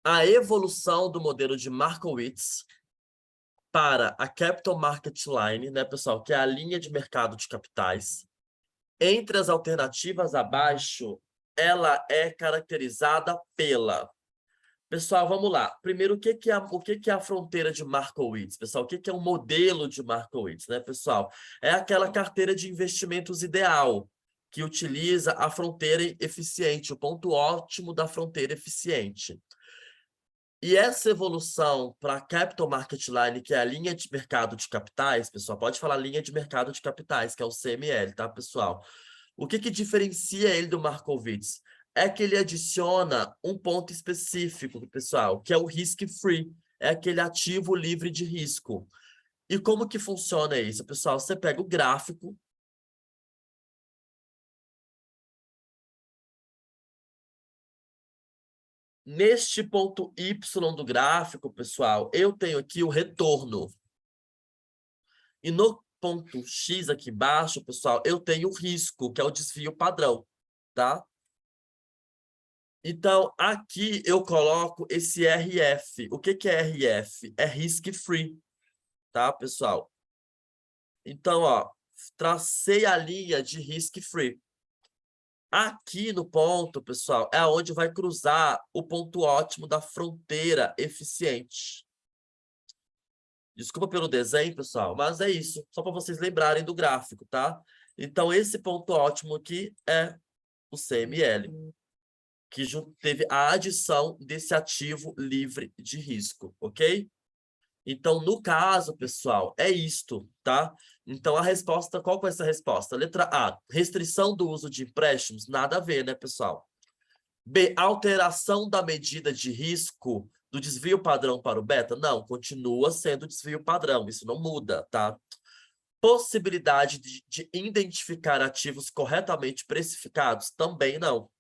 A evolução do modelo de Markowitz para a Capital Market Line, né, pessoal, que é a linha de mercado de capitais, entre as alternativas abaixo, ela é caracterizada pela... Pessoal, vamos lá. Primeiro, o que é a fronteira de Markowitz, pessoal? O que é um modelo de Markowitz, né, pessoal? É aquela carteira de investimentos ideal, que utiliza a fronteira eficiente, o ponto ótimo da fronteira eficiente. E essa evolução para a Capital Market Line, que é a linha de mercado de capitais, pessoal, pode falar linha de mercado de capitais, que é o CML, tá, pessoal? O que diferencia ele do Markowitz? É que ele adiciona um ponto específico, pessoal, que é o risk-free, é aquele ativo livre de risco. E como que funciona isso, pessoal? Você pega o gráfico. Neste ponto Y do gráfico, pessoal, eu tenho aqui o retorno. E no ponto X aqui embaixo, pessoal, eu tenho o risco, que é o desvio padrão, tá? Então, aqui eu coloco esse RF. O que é RF? É risk free, tá, pessoal? Então, ó, tracei a linha de risk free. Aqui no ponto, pessoal, é onde vai cruzar o ponto ótimo da fronteira eficiente. Desculpa pelo desenho, pessoal, mas é isso. Só para vocês lembrarem do gráfico, tá? Então, esse ponto ótimo aqui é o CML, que teve a adição desse ativo livre de risco, ok? Então, no caso, pessoal, é isto, tá? Então, a resposta, qual foi essa resposta? Letra A, restrição do uso de empréstimos, nada a ver, né, pessoal? B, alteração da medida de risco do desvio padrão para o beta? Não, continua sendo desvio padrão, isso não muda, tá? Possibilidade de identificar ativos corretamente precificados? Também não.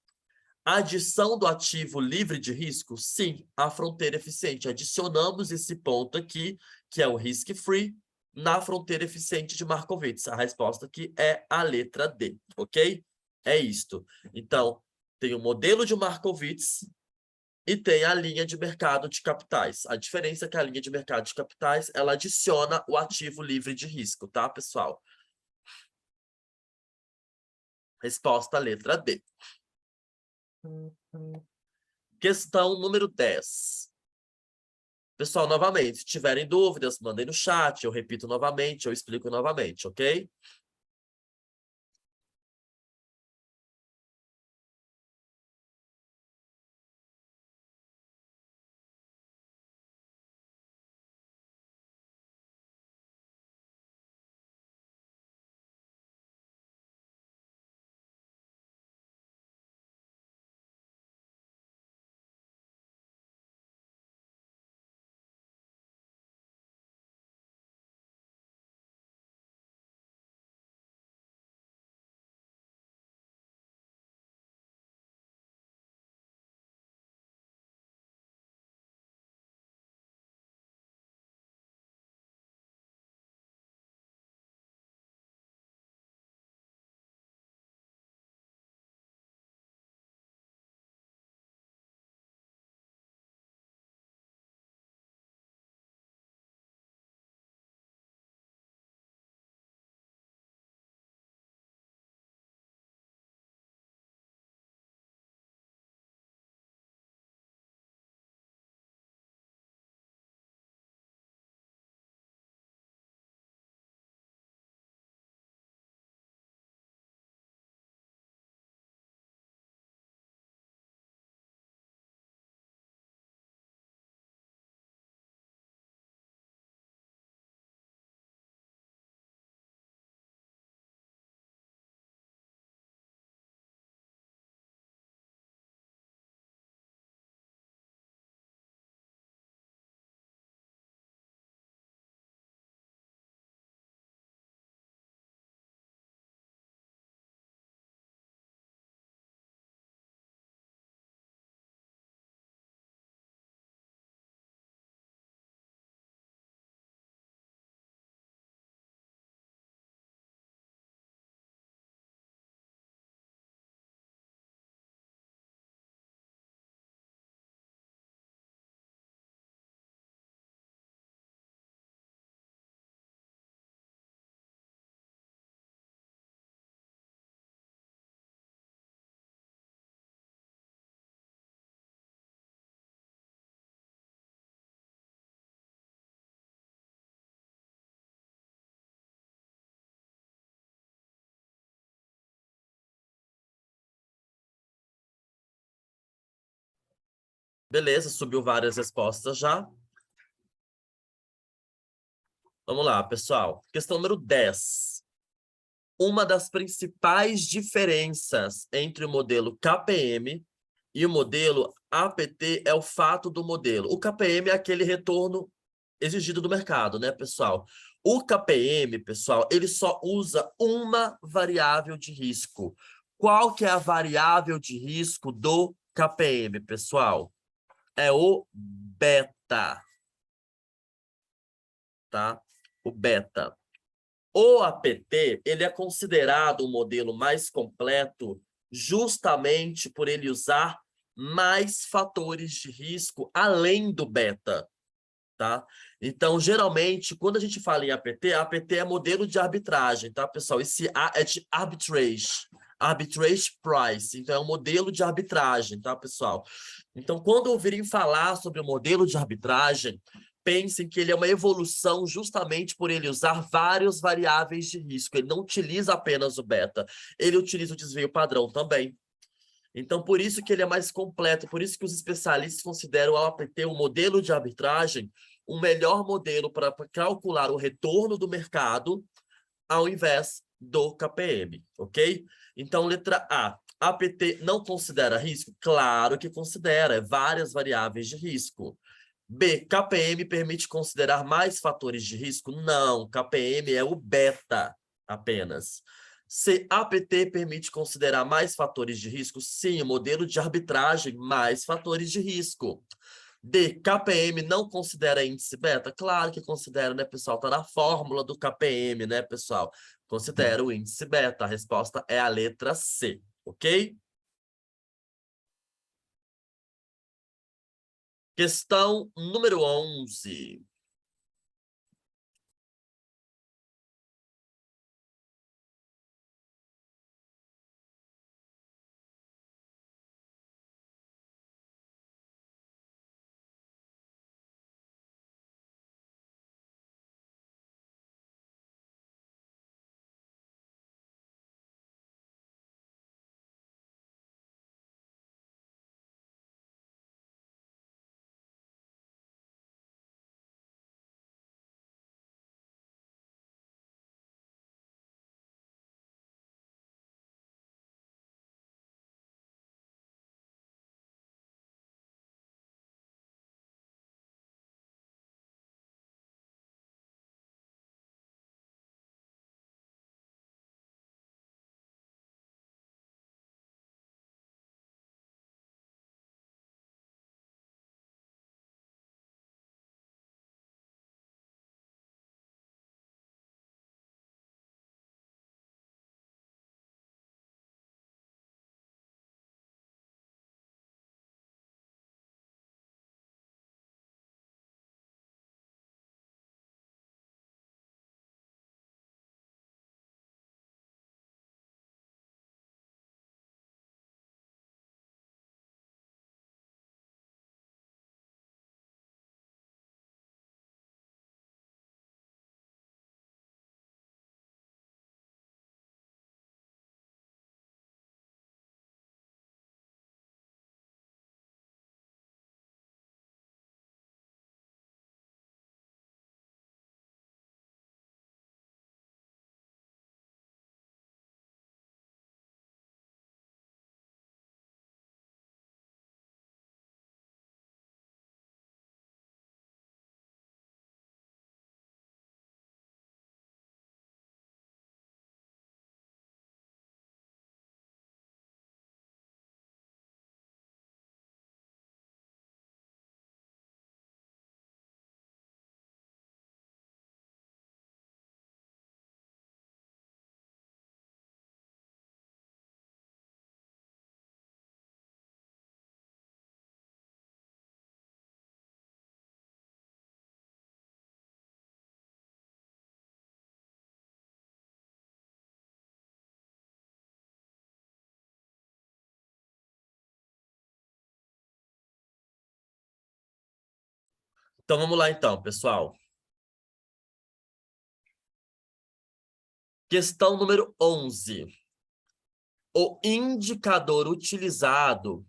Adição do ativo livre de risco? Sim, a fronteira eficiente. Adicionamos esse ponto aqui, que é o risk-free, na fronteira eficiente de Markowitz. A resposta aqui é a letra D, ok? É isto. Então, tem o modelo de Markowitz e tem a linha de mercado de capitais. A diferença é que a linha de mercado de capitais, ela adiciona o ativo livre de risco, tá, pessoal? Resposta letra D. Questão número 10. Pessoal, novamente, se tiverem dúvidas, mandem no chat, eu repito novamente, eu explico novamente, ok? Beleza, subiu várias respostas já. Vamos lá, pessoal. Questão número 10. Uma das principais diferenças entre o modelo KPM e o modelo APT é o fato do modelo. O KPM é aquele retorno exigido do mercado, né, pessoal? O KPM, pessoal, ele só usa uma variável de risco. Qual que é a variável de risco do KPM, pessoal? É o beta, tá? O beta. O APT, ele é considerado um modelo mais completo justamente por ele usar mais fatores de risco além do beta, tá? Então, geralmente, quando a gente fala em APT, APT é modelo de arbitragem, tá, pessoal? Esse A é de arbitrage price, então é um modelo de arbitragem, tá, pessoal? Então, quando ouvirem falar sobre o modelo de arbitragem, pensem que ele é uma evolução justamente por ele usar várias variáveis de risco. Ele não utiliza apenas o beta, ele utiliza o desvio padrão também. Então, por isso que ele é mais completo, por isso que os especialistas consideram o APT um modelo de arbitragem um melhor modelo para calcular o retorno do mercado ao invés do KPM, ok? Então, letra A. APT não considera risco? Claro que considera, várias variáveis de risco. B. KPM permite considerar mais fatores de risco? Não, KPM é o beta apenas. C. APT permite considerar mais fatores de risco? Sim, o modelo de arbitragem, mais fatores de risco. D. KPM não considera índice beta? Claro que considera, né, pessoal? Tá na fórmula do KPM, né, pessoal? Considera o índice beta. A resposta é a letra C, ok? Questão número 11. Então, vamos lá então, pessoal. Questão número 11. O indicador utilizado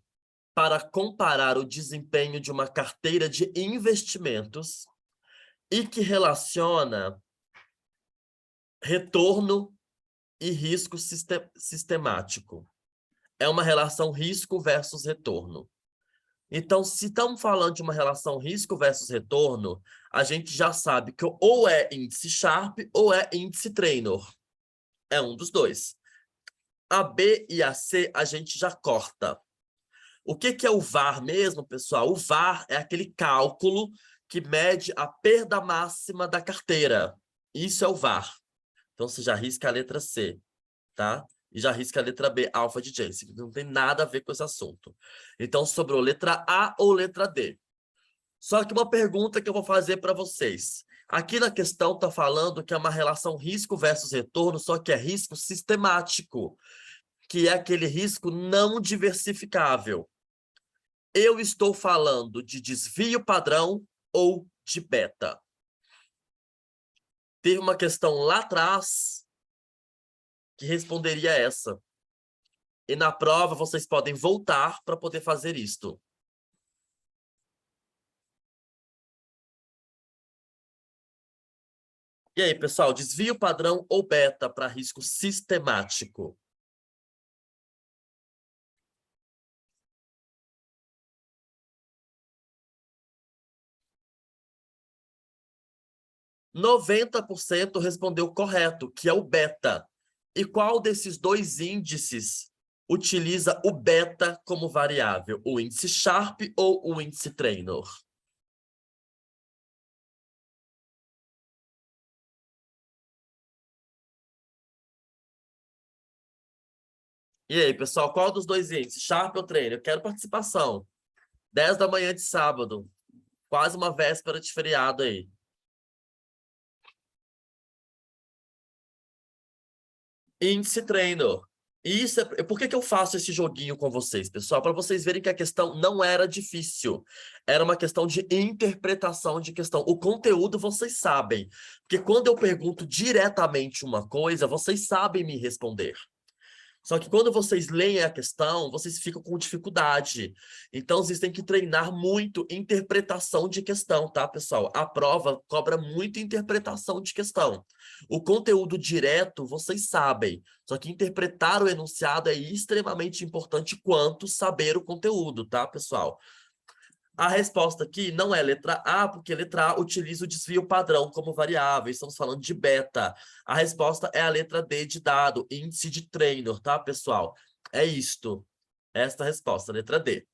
para comparar o desempenho de uma carteira de investimentos e que relaciona retorno e risco sistemático. É uma relação risco versus retorno. Então, se estamos falando de uma relação risco versus retorno, a gente já sabe que ou é índice Sharpe ou é índice Trainor. É um dos dois. A B e a C a gente já corta. O que é o VaR mesmo, pessoal? O VaR é aquele cálculo que mede a perda máxima da carteira. Isso é o VaR. Então, você já risca a letra C, tá? E já risca a letra B, alfa de Jensen, que não tem nada a ver com esse assunto. Então, sobrou letra A ou letra D. Só que uma pergunta que eu vou fazer para vocês. Aqui na questão está falando que é uma relação risco versus retorno, só que é risco sistemático, que é aquele risco não diversificável. Eu estou falando de desvio padrão ou de beta? Teve uma questão lá atrás que responderia essa. E na prova vocês podem voltar para poder fazer isto. E aí, pessoal, desvio padrão ou beta para risco sistemático? %90 respondeu correto, que é o beta. E qual desses dois índices utiliza o beta como variável? O índice Sharp ou o índice Trainor? E aí, pessoal, qual dos dois índices? Sharp ou Trainor? Eu quero participação. 10 da manhã de sábado. Quase uma véspera de feriado aí. Índice Trainor. Isso é... Por que que eu faço esse joguinho com vocês, pessoal? Para vocês verem que a questão não era difícil. Era uma questão de interpretação de questão. O conteúdo vocês sabem. Porque quando eu pergunto diretamente uma coisa, vocês sabem me responder. Só que quando vocês leem a questão, vocês ficam com dificuldade. Então, vocês têm que treinar muito interpretação de questão, tá, pessoal? A prova cobra muito interpretação de questão. O conteúdo direto, vocês sabem. Só que interpretar o enunciado é extremamente importante quanto saber o conteúdo, tá, pessoal? A resposta aqui não é letra A, porque letra A utiliza o desvio padrão como variável. Estamos falando de beta. A resposta é a letra D de dado, índice de Trainor, tá, pessoal? É isto. Esta é a resposta, letra D.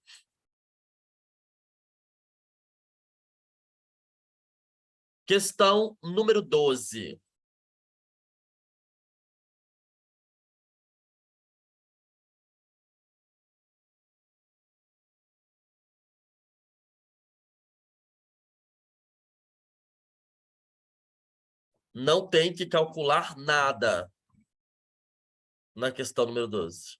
Questão número 12. Não tem que calcular nada na questão número 12.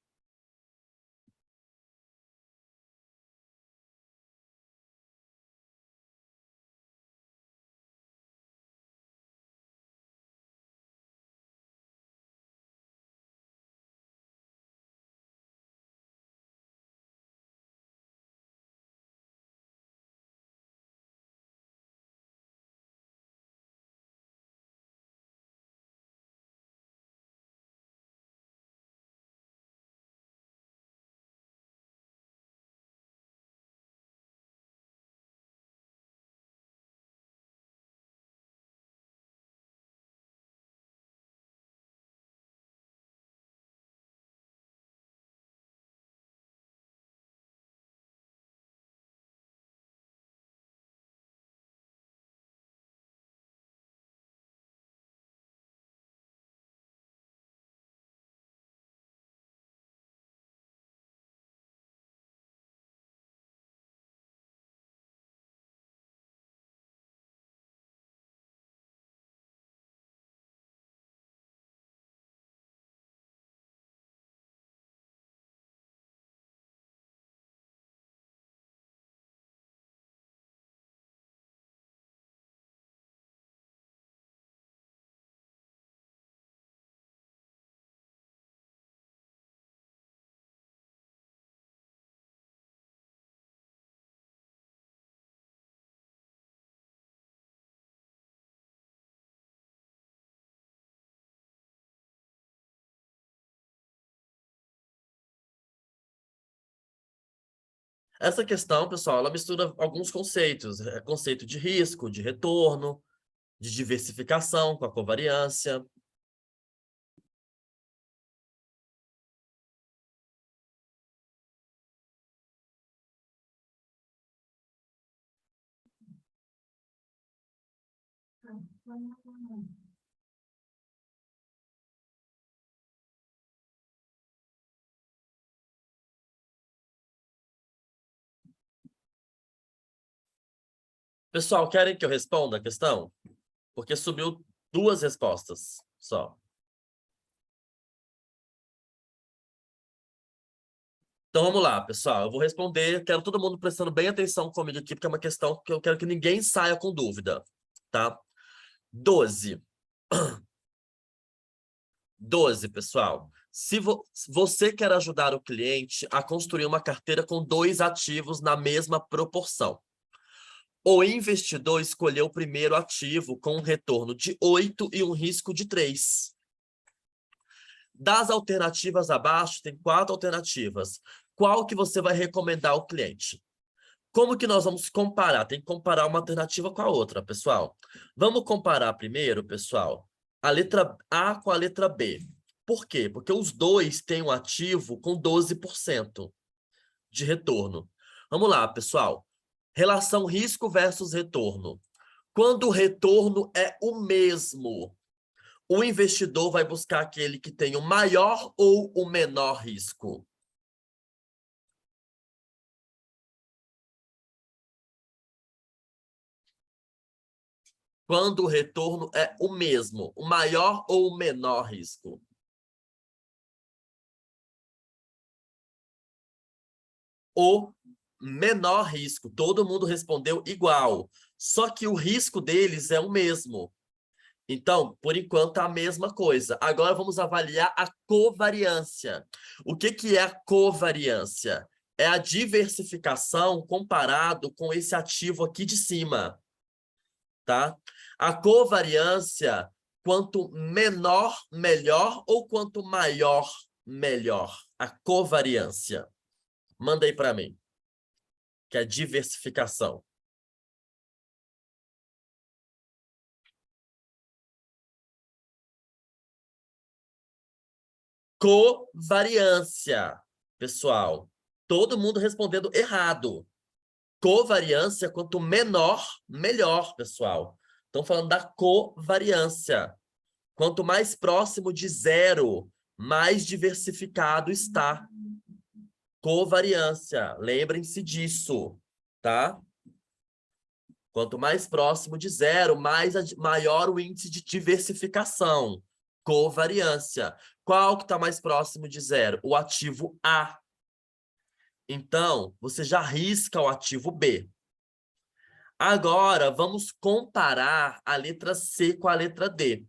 Essa questão, pessoal, ela mistura alguns conceitos. Conceito de risco, de retorno, de diversificação com a covariância. Pessoal, querem que eu responda a questão? Porque subiu duas respostas só. Então vamos lá, pessoal. Eu vou responder. Quero todo mundo prestando bem atenção comigo aqui, porque é uma questão que eu quero que ninguém saia com dúvida, tá? 12. 12, pessoal. Se você quer ajudar o cliente a construir uma carteira com dois ativos na mesma proporção, O investidor escolheu o primeiro ativo com um retorno de 8 e um risco de 3. Das alternativas abaixo, tem 4 alternativas. Qual que você vai recomendar ao cliente? Como que nós vamos comparar? Tem que comparar uma alternativa com a outra, pessoal. Vamos comparar primeiro, pessoal, a letra A com a letra B. Por quê? Porque os dois têm um ativo com 12% de retorno. Vamos lá, pessoal. Relação risco versus retorno. Quando o retorno é o mesmo, o investidor vai buscar aquele que tem o maior ou o menor risco. Quando o retorno é o mesmo, o maior ou o menor risco. O menor risco. Todo mundo respondeu igual. Só que o risco deles é o mesmo. Então, por enquanto, é a mesma coisa. Agora vamos avaliar a covariância. O que é a covariância? É a diversificação comparado com esse ativo aqui de cima. Tá? A covariância, quanto menor, melhor, ou quanto maior, melhor. A covariância. Manda aí para mim, que é a diversificação. Covariância, pessoal. Todo mundo respondendo errado. Covariância, quanto menor, melhor, pessoal. Estão falando da covariância. Quanto mais próximo de zero, mais diversificado está. Covariância, lembrem-se disso, tá? Quanto mais próximo de zero, maior o índice de diversificação. Covariância. Qual que está mais próximo de zero? O ativo A. Então, você já risca o ativo B. Agora, vamos comparar a letra C com a letra D.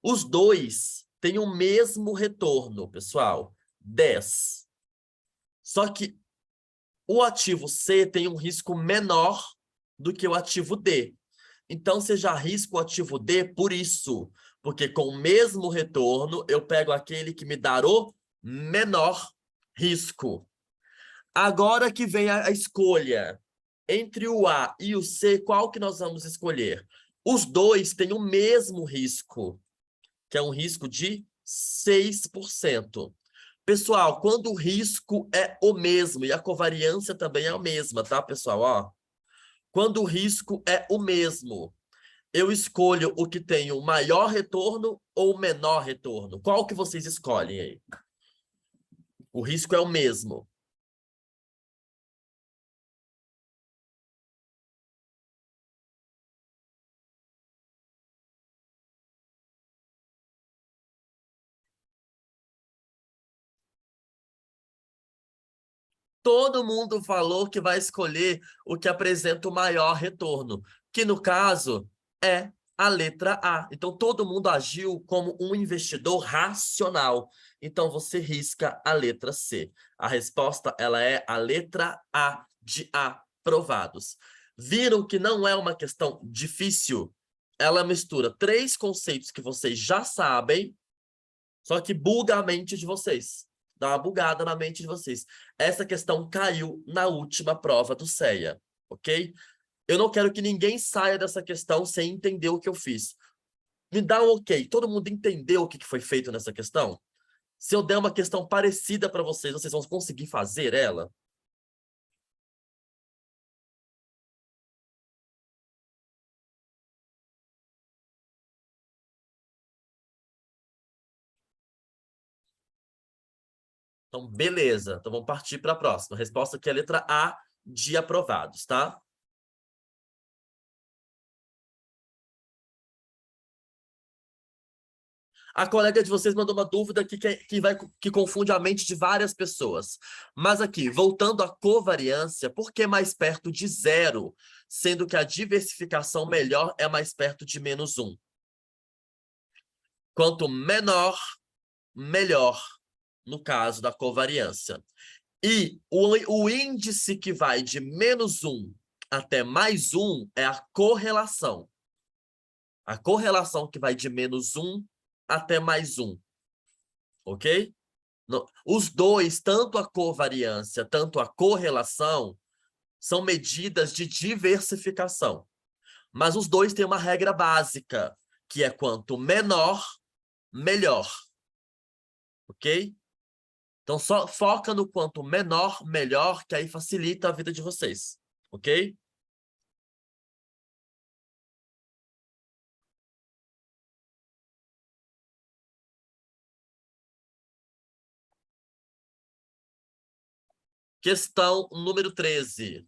Os dois têm o mesmo retorno, pessoal, 10. Só que o ativo C tem um risco menor do que o ativo D. Então, você já risca o ativo D por isso, porque com o mesmo retorno, eu pego aquele que me dá o menor risco. Agora que vem a escolha entre o A e o C, qual que nós vamos escolher? Os dois têm o mesmo risco, que é um risco de 6%. Pessoal, quando o risco é o mesmo, e a covariância também é a mesma, tá, pessoal? Ó, quando o risco é o mesmo, eu escolho o que tem o maior retorno ou o menor retorno. Qual que vocês escolhem aí? O risco é o mesmo. Todo mundo falou que vai escolher o que apresenta o maior retorno, que no caso é a letra A. Então, todo mundo agiu como um investidor racional. Então, você risca a letra C. A resposta, ela é a letra A de aprovados. Viram que não é uma questão difícil? Ela mistura 3 conceitos que vocês já sabem, só que buga a mente de vocês. Dá uma bugada na mente de vocês. Essa questão caiu na última prova do CEA, ok? Eu não quero que ninguém saia dessa questão sem entender o que eu fiz. Me dá um ok. Todo mundo entendeu o que foi feito nessa questão? Se eu der uma questão parecida para vocês, vocês vão conseguir fazer ela? Então, beleza. Então, vamos partir para a próxima. A resposta aqui é a letra A de aprovados, tá? A colega de vocês mandou uma dúvida que confunde a mente de várias pessoas. Mas aqui, voltando à covariância, por que mais perto de zero, sendo que a diversificação melhor é mais perto de -1? Quanto menor, melhor, no caso da covariância. E o índice que vai de -1 até mais 1 é a correlação. A correlação que vai de -1 até mais 1. Ok? Os dois, tanto a covariância, tanto a correlação, são medidas de diversificação. Mas os dois têm uma regra básica, que é quanto menor, melhor. Ok? Então, só foca no quanto menor, melhor, que aí facilita a vida de vocês. Ok? Questão número 13.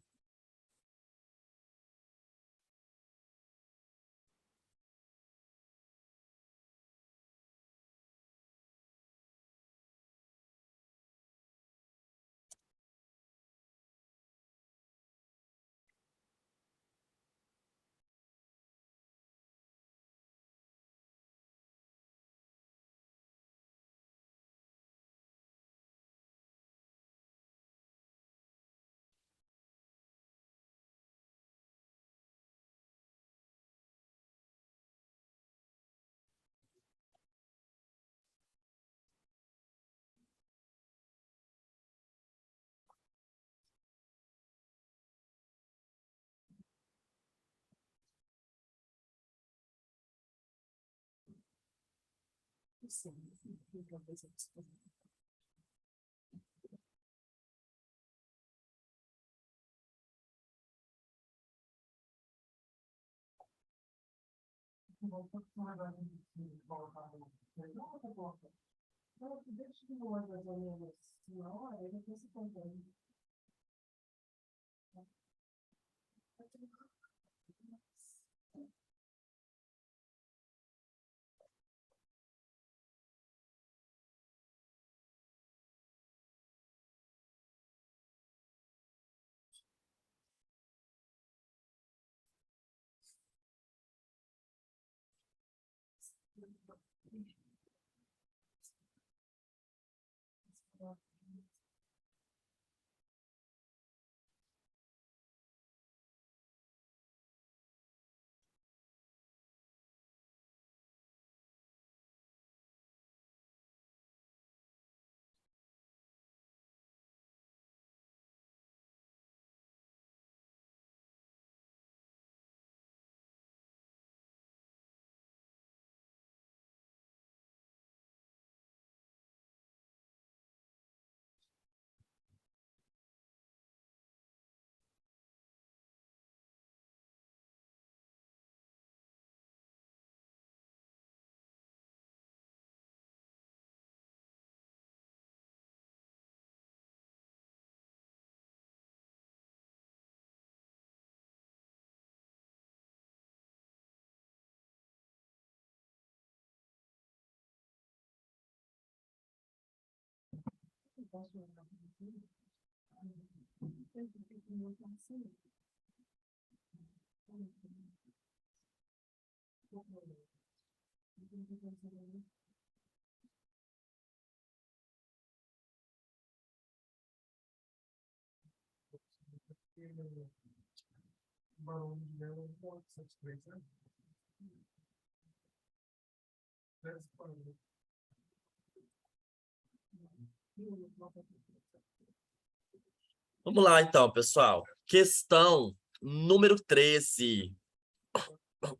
Vamos lá, então, pessoal. Questão número 13.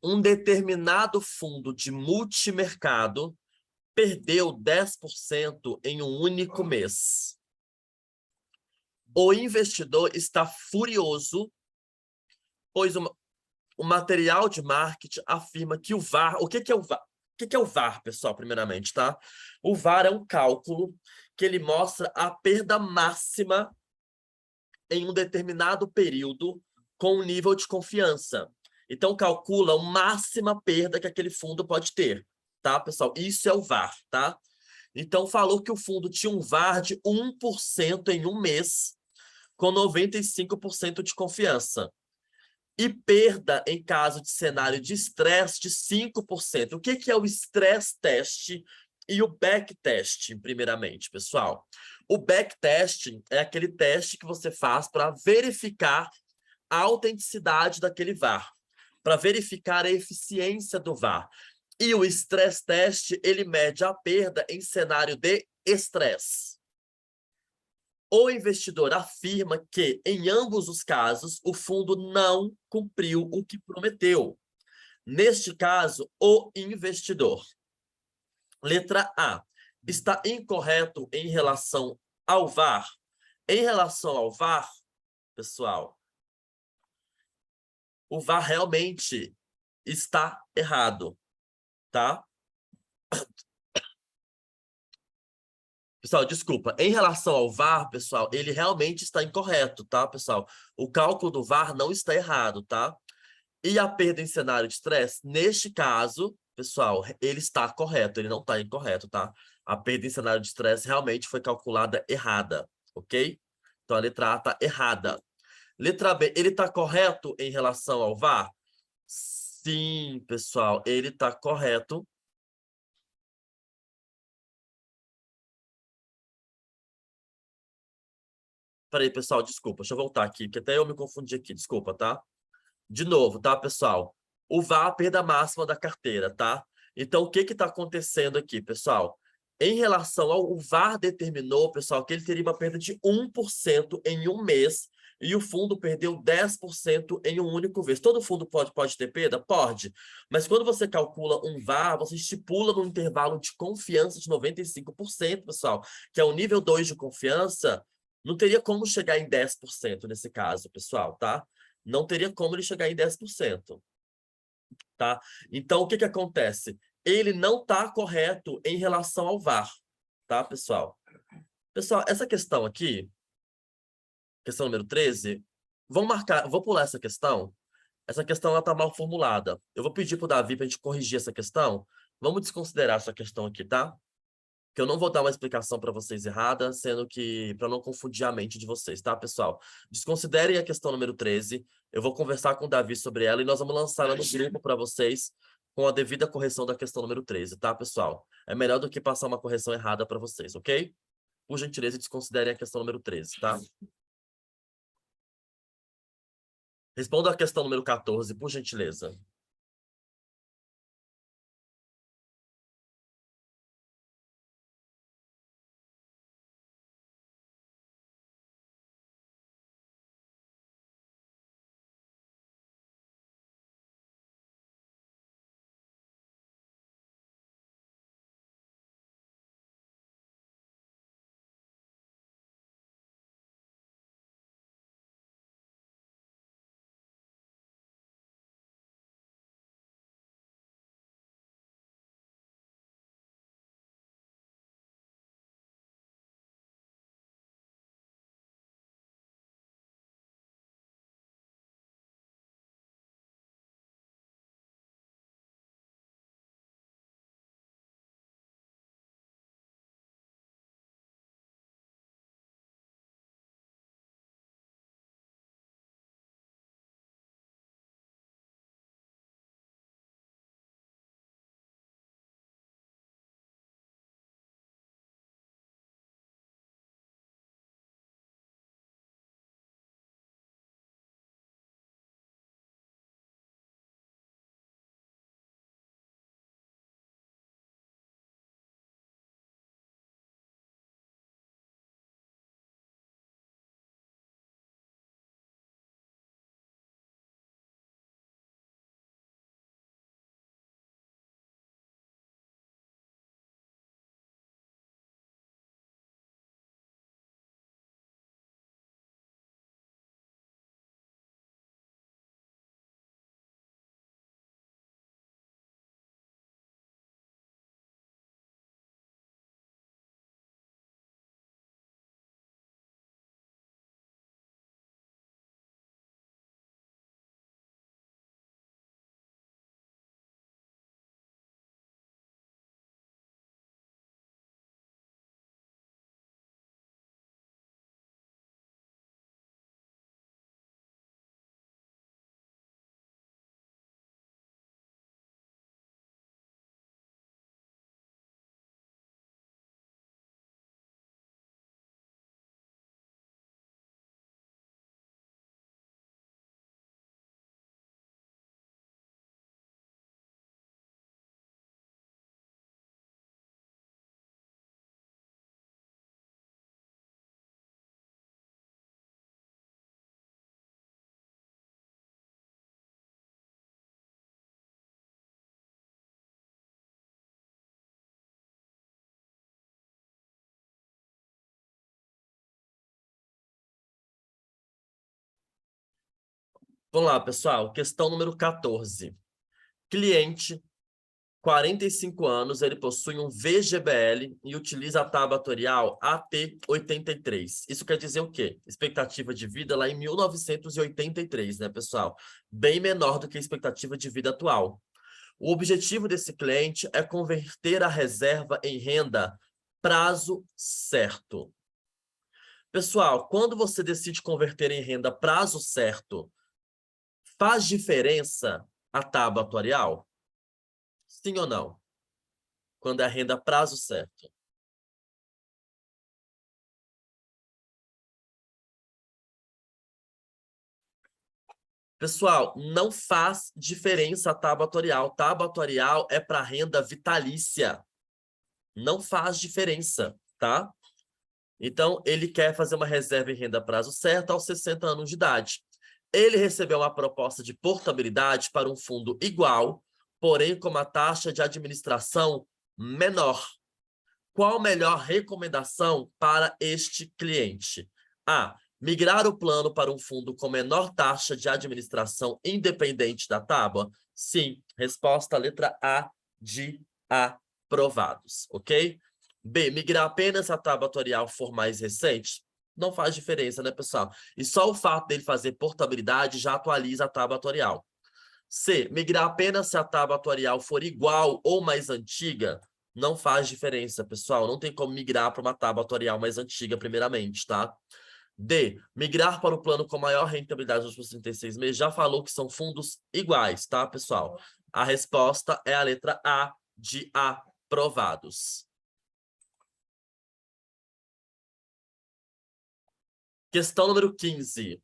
Um determinado fundo de multimercado perdeu 10% em um único mês. O investidor está furioso, pois o material de marketing afirma que o VAR... O que é o VAR? O que é o VAR, pessoal, primeiramente, tá? O VAR é um cálculo que ele mostra a perda máxima em um determinado período com um nível de confiança. Então, calcula a máxima perda que aquele fundo pode ter, tá, pessoal? Isso é o VAR, tá? Então, falou que o fundo tinha um VAR de 1% em um mês, com 95% de confiança. E perda em caso de cenário de estresse de 5%. O que é o stress test e o backtest, primeiramente, pessoal? O backtest é aquele teste que você faz para verificar a autenticidade daquele VAR, para verificar a eficiência do VAR. E o stress test, ele mede a perda em cenário de estresse. O investidor afirma que, em ambos os casos, o fundo não cumpriu o que prometeu. Neste caso, o investidor. Letra A. Está incorreto em relação ao VAR. Em relação ao VAR, pessoal, o VAR realmente está errado, tá? Pessoal, desculpa. Em relação ao VAR, pessoal, ele realmente está incorreto, tá, pessoal? O cálculo do VAR não está errado, tá? E a perda em cenário de estresse, neste caso, pessoal, ele está correto, ele não está incorreto, tá? A perda em cenário de estresse realmente foi calculada errada, ok? Então a letra A está errada. Letra B, ele está correto em relação ao VAR? Sim, pessoal, ele está correto. Peraí, pessoal, desculpa, deixa eu voltar aqui, porque até eu me confundi aqui, desculpa, tá? De novo, tá, pessoal? O VAR, a perda máxima da carteira, tá? Então, o que está acontecendo aqui, pessoal? Em relação ao o VAR determinou, pessoal, que ele teria uma perda de 1% em um mês e o fundo perdeu 10% em um único mês. Todo fundo pode ter perda? Pode. Mas quando você calcula um VAR, você estipula no intervalo de confiança de 95%, pessoal, que é o nível 2 de confiança, não teria como chegar em 10% nesse caso, pessoal, tá? Não teria como ele chegar em 10%, tá? Então, o que que acontece? Ele não está correto em relação ao VAR, tá, pessoal? Pessoal, essa questão aqui, questão número 13, vou pular essa questão. Essa questão ela está mal formulada. Eu vou pedir para o Davi para a gente corrigir essa questão. Vamos desconsiderar essa questão aqui, tá? Que eu não vou dar uma explicação para vocês errada, sendo que para não confundir a mente de vocês, tá, pessoal? Desconsiderem a questão número 13. Eu vou conversar com o Davi sobre ela e nós vamos lançar ela no grupo para vocês com a devida correção da questão número 13, tá, pessoal? É melhor do que passar uma correção errada para vocês, ok? Por gentileza, desconsiderem a questão número 13, tá? Responda a questão número 14, por gentileza. Vamos lá, pessoal. Questão número 14. Cliente, 45 anos, ele possui um VGBL e utiliza a tábua atuarial AT83. Isso quer dizer o quê? Expectativa de vida lá em 1983, né, pessoal? Bem menor do que a expectativa de vida atual. O objetivo desse cliente é converter a reserva em renda prazo certo. Pessoal, quando você decide converter em renda prazo certo, faz diferença a tábua atuarial? Sim ou não? Quando é a renda prazo certo. Pessoal, não faz diferença a tábua atuarial. Tábua atuarial é para renda vitalícia. Não faz diferença, tá? Então, ele quer fazer uma reserva em renda prazo certo aos 60 anos de idade. Ele recebeu uma proposta de portabilidade para um fundo igual, porém com uma taxa de administração menor. Qual a melhor recomendação para este cliente? A. Migrar o plano para um fundo com menor taxa de administração independente da tábua? Sim. Resposta letra A de aprovados, ok? B. Migrar apenas se a tábua atuarial for mais recente? Não faz diferença, né, pessoal? E só o fato dele fazer portabilidade já atualiza a tábua atuarial. C. Migrar apenas se a tábua atuarial for igual ou mais antiga? Não faz diferença, pessoal. Não tem como migrar para uma tábua atuarial mais antiga, primeiramente, tá? D. Migrar para o plano com maior rentabilidade nos próximos 36 meses. Já falou que são fundos iguais, tá, pessoal? A resposta é a letra A de aprovados. Questão número 15.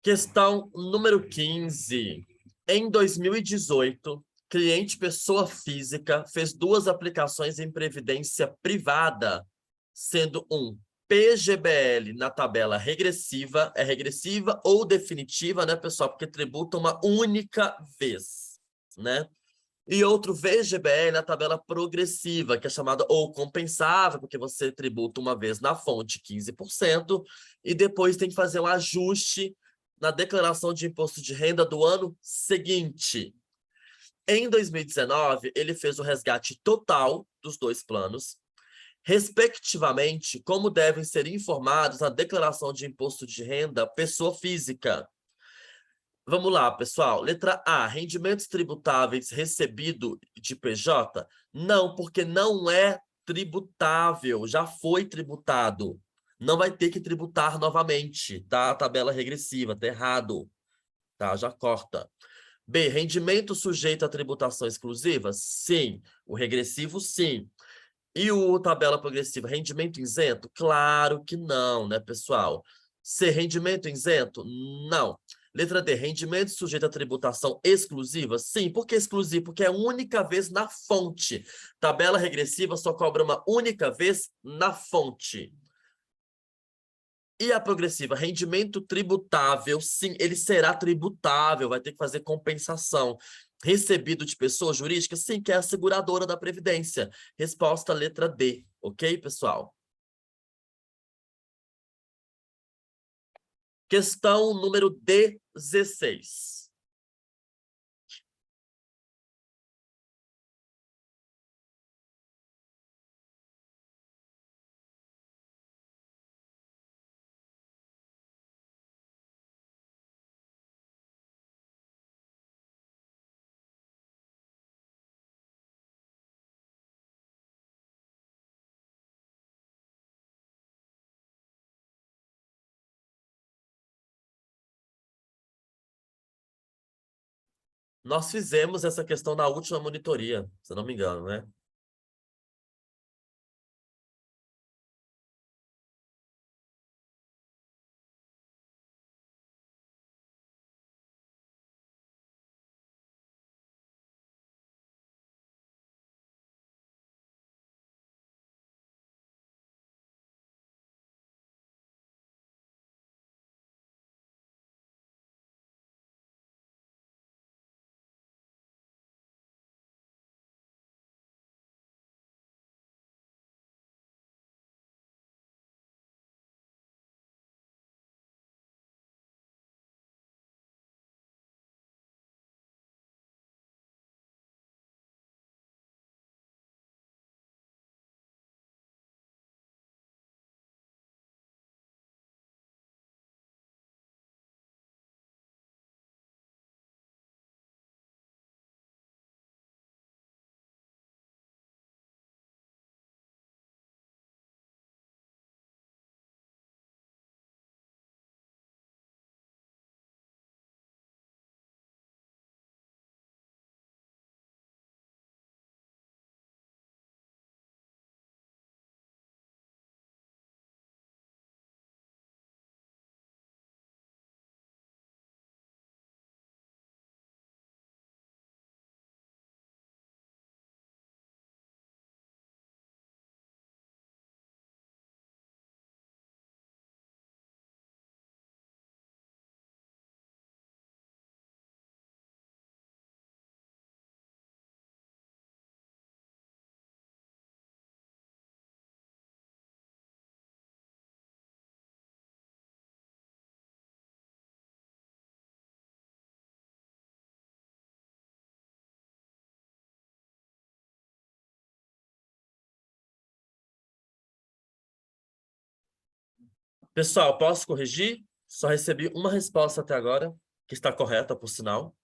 Questão número 15. Em 2018, cliente pessoa física fez 2 aplicações em previdência privada, sendo um PGBL na tabela regressiva, é regressiva ou definitiva, né, pessoal? Porque tributa uma única vez, né? E outro VGBL na tabela progressiva, que é chamada ou compensável, porque você tributa uma vez na fonte 15%, e depois tem que fazer um ajuste na declaração de imposto de renda do ano seguinte. Em 2019, ele fez o resgate total dos 2 planos, respectivamente, como devem ser informados na declaração de imposto de renda pessoa física. Vamos lá, pessoal. Letra A, rendimentos tributáveis recebido de PJ? Não, porque não é tributável, já foi tributado. Não vai ter que tributar novamente, tá? A tabela regressiva, tá errado. Tá? Já corta. B, rendimento sujeito à tributação exclusiva? Sim. O regressivo, sim. E o tabela progressiva, rendimento isento? Claro que não, né, pessoal? C, rendimento isento? Não. Letra D, rendimento sujeito à tributação exclusiva? Sim. Por que exclusivo? Porque é a única vez na fonte. Tabela regressiva só cobra uma única vez na fonte. E a progressiva, rendimento tributável, sim, ele será tributável, vai ter que fazer compensação. Recebido de pessoa jurídica, sim, que é a seguradora da Previdência. Resposta letra D, ok, pessoal? Questão número 16. Nós fizemos essa questão na última monitoria, se eu não me engano, né? Pessoal, posso corrigir? Só recebi uma resposta até agora, que está correta, por sinal.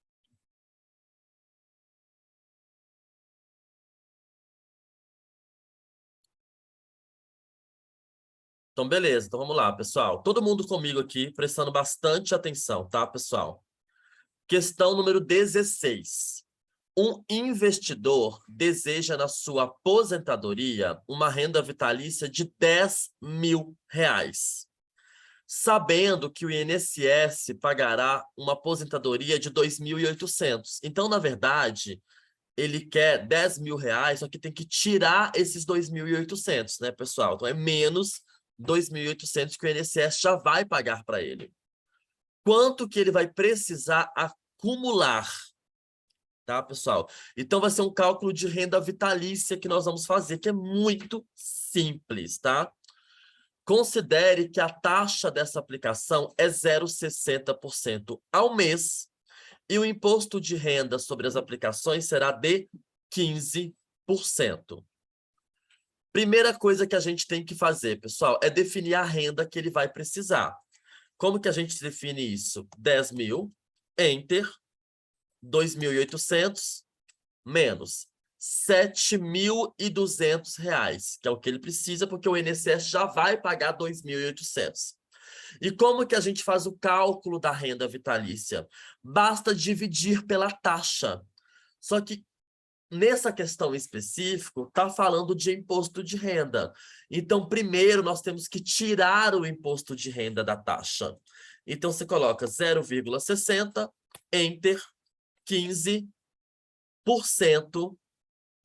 Então, beleza. Então, vamos lá, pessoal. Todo mundo comigo aqui, prestando bastante atenção, tá, pessoal? Questão número 16. Um investidor deseja na sua aposentadoria uma renda vitalícia de R$ 10.000, sabendo que o INSS pagará uma aposentadoria de 2.800. Então, na verdade, ele quer R$ 10.000, só que tem que tirar esses 2.800, né, pessoal? Então, é menos 2.800 que o INSS já vai pagar para ele. Quanto que ele vai precisar acumular? Tá, pessoal? Então, vai ser um cálculo de renda vitalícia que nós vamos fazer, que é muito simples, tá? Considere que a taxa dessa aplicação é 0,60% ao mês e o imposto de renda sobre as aplicações será de 15%. Primeira coisa que a gente tem que fazer, pessoal, é definir a renda que ele vai precisar. Como que a gente define isso? 10.000, enter, 2.800, menos R$ 7.200, que é o que ele precisa, porque o INSS já vai pagar 2.800. E como que a gente faz o cálculo da renda vitalícia? Basta dividir pela taxa. Só que nessa questão específica, está falando de imposto de renda. Então, primeiro, nós temos que tirar o imposto de renda da taxa. Então, você coloca 0,60, Enter, 15%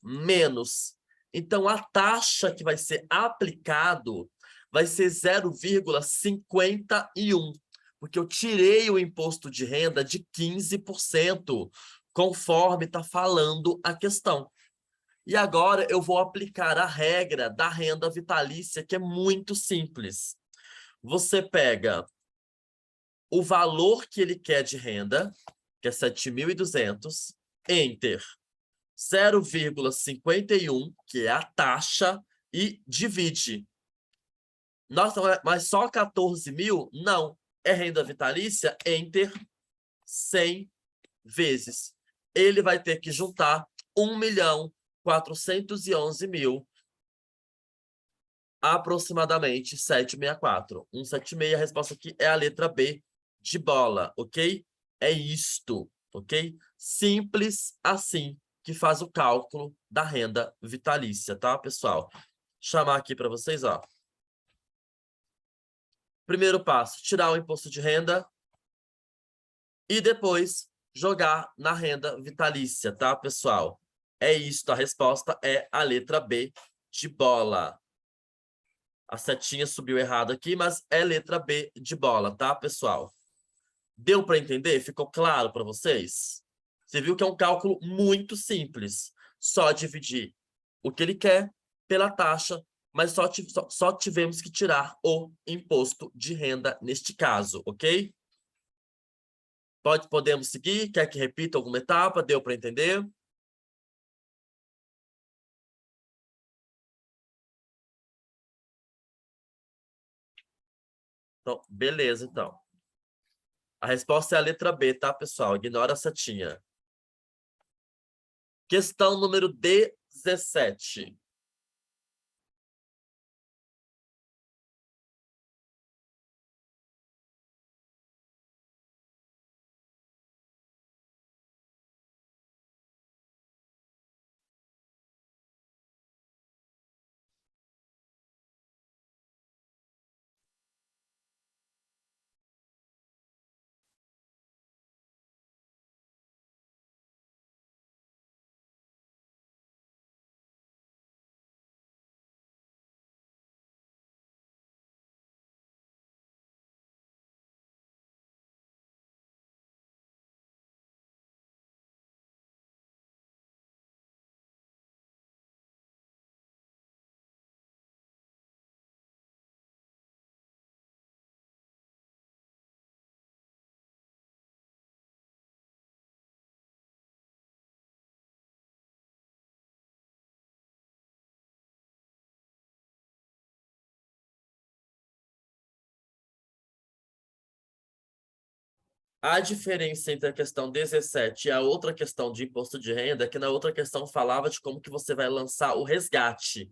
menos. Então, a taxa que vai ser aplicado vai ser 0,51, porque eu tirei o imposto de renda de 15%, conforme está falando a questão. E agora eu vou aplicar a regra da renda vitalícia, que é muito simples. Você pega o valor que ele quer de renda, que é 7.200, Enter 0,51, que é a taxa, e divide. Nossa, mas só 14 mil? Não. É renda vitalícia? Enter 100 vezes. Ele vai ter que juntar 1.411.000, aproximadamente 764. 176, a resposta aqui é a letra B de bola, ok? É isto, ok? Simples assim que faz o cálculo da renda vitalícia, tá, pessoal? Vou chamar aqui para vocês, ó. Primeiro passo, tirar o imposto de renda e depois jogar na renda vitalícia, tá, pessoal? É isto, a resposta é a letra B de bola. A setinha subiu errado aqui, mas é letra B de bola, tá, pessoal? Deu para entender? Ficou claro para vocês? Você viu que é um cálculo muito simples. Só dividir o que ele quer pela taxa, mas só tivemos que tirar o imposto de renda neste caso, ok? Podemos seguir? Quer que repita alguma etapa? Deu para entender? Então, beleza, então. A resposta é a letra B, tá, pessoal? Ignora a setinha. Questão número 17. A diferença entre a questão 17 e a outra questão de imposto de renda é que na outra questão falava de como que você vai lançar o resgate.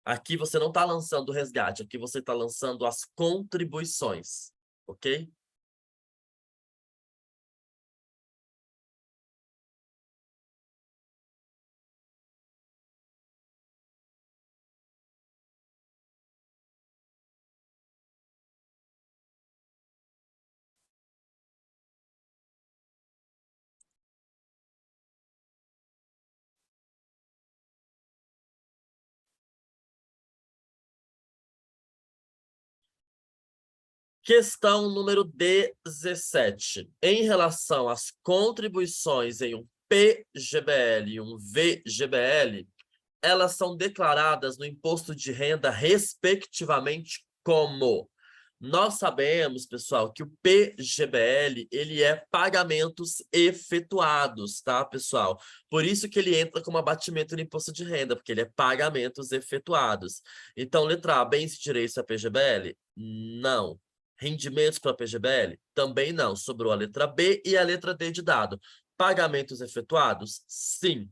Aqui você não está lançando o resgate, aqui você está lançando as contribuições, ok? Questão número 17. Em relação às contribuições em um PGBL e um VGBL, elas são declaradas no imposto de renda, respectivamente, como? Nós sabemos, pessoal, que o PGBL, ele é pagamentos efetuados, tá, pessoal? Por isso que ele entra como abatimento no imposto de renda, porque ele é pagamentos efetuados. Então, letra A, bens e direitos a PGBL? Não. Rendimentos para PGBL? Também não. Sobrou a letra B e a letra D de dado. Pagamentos efetuados? Sim.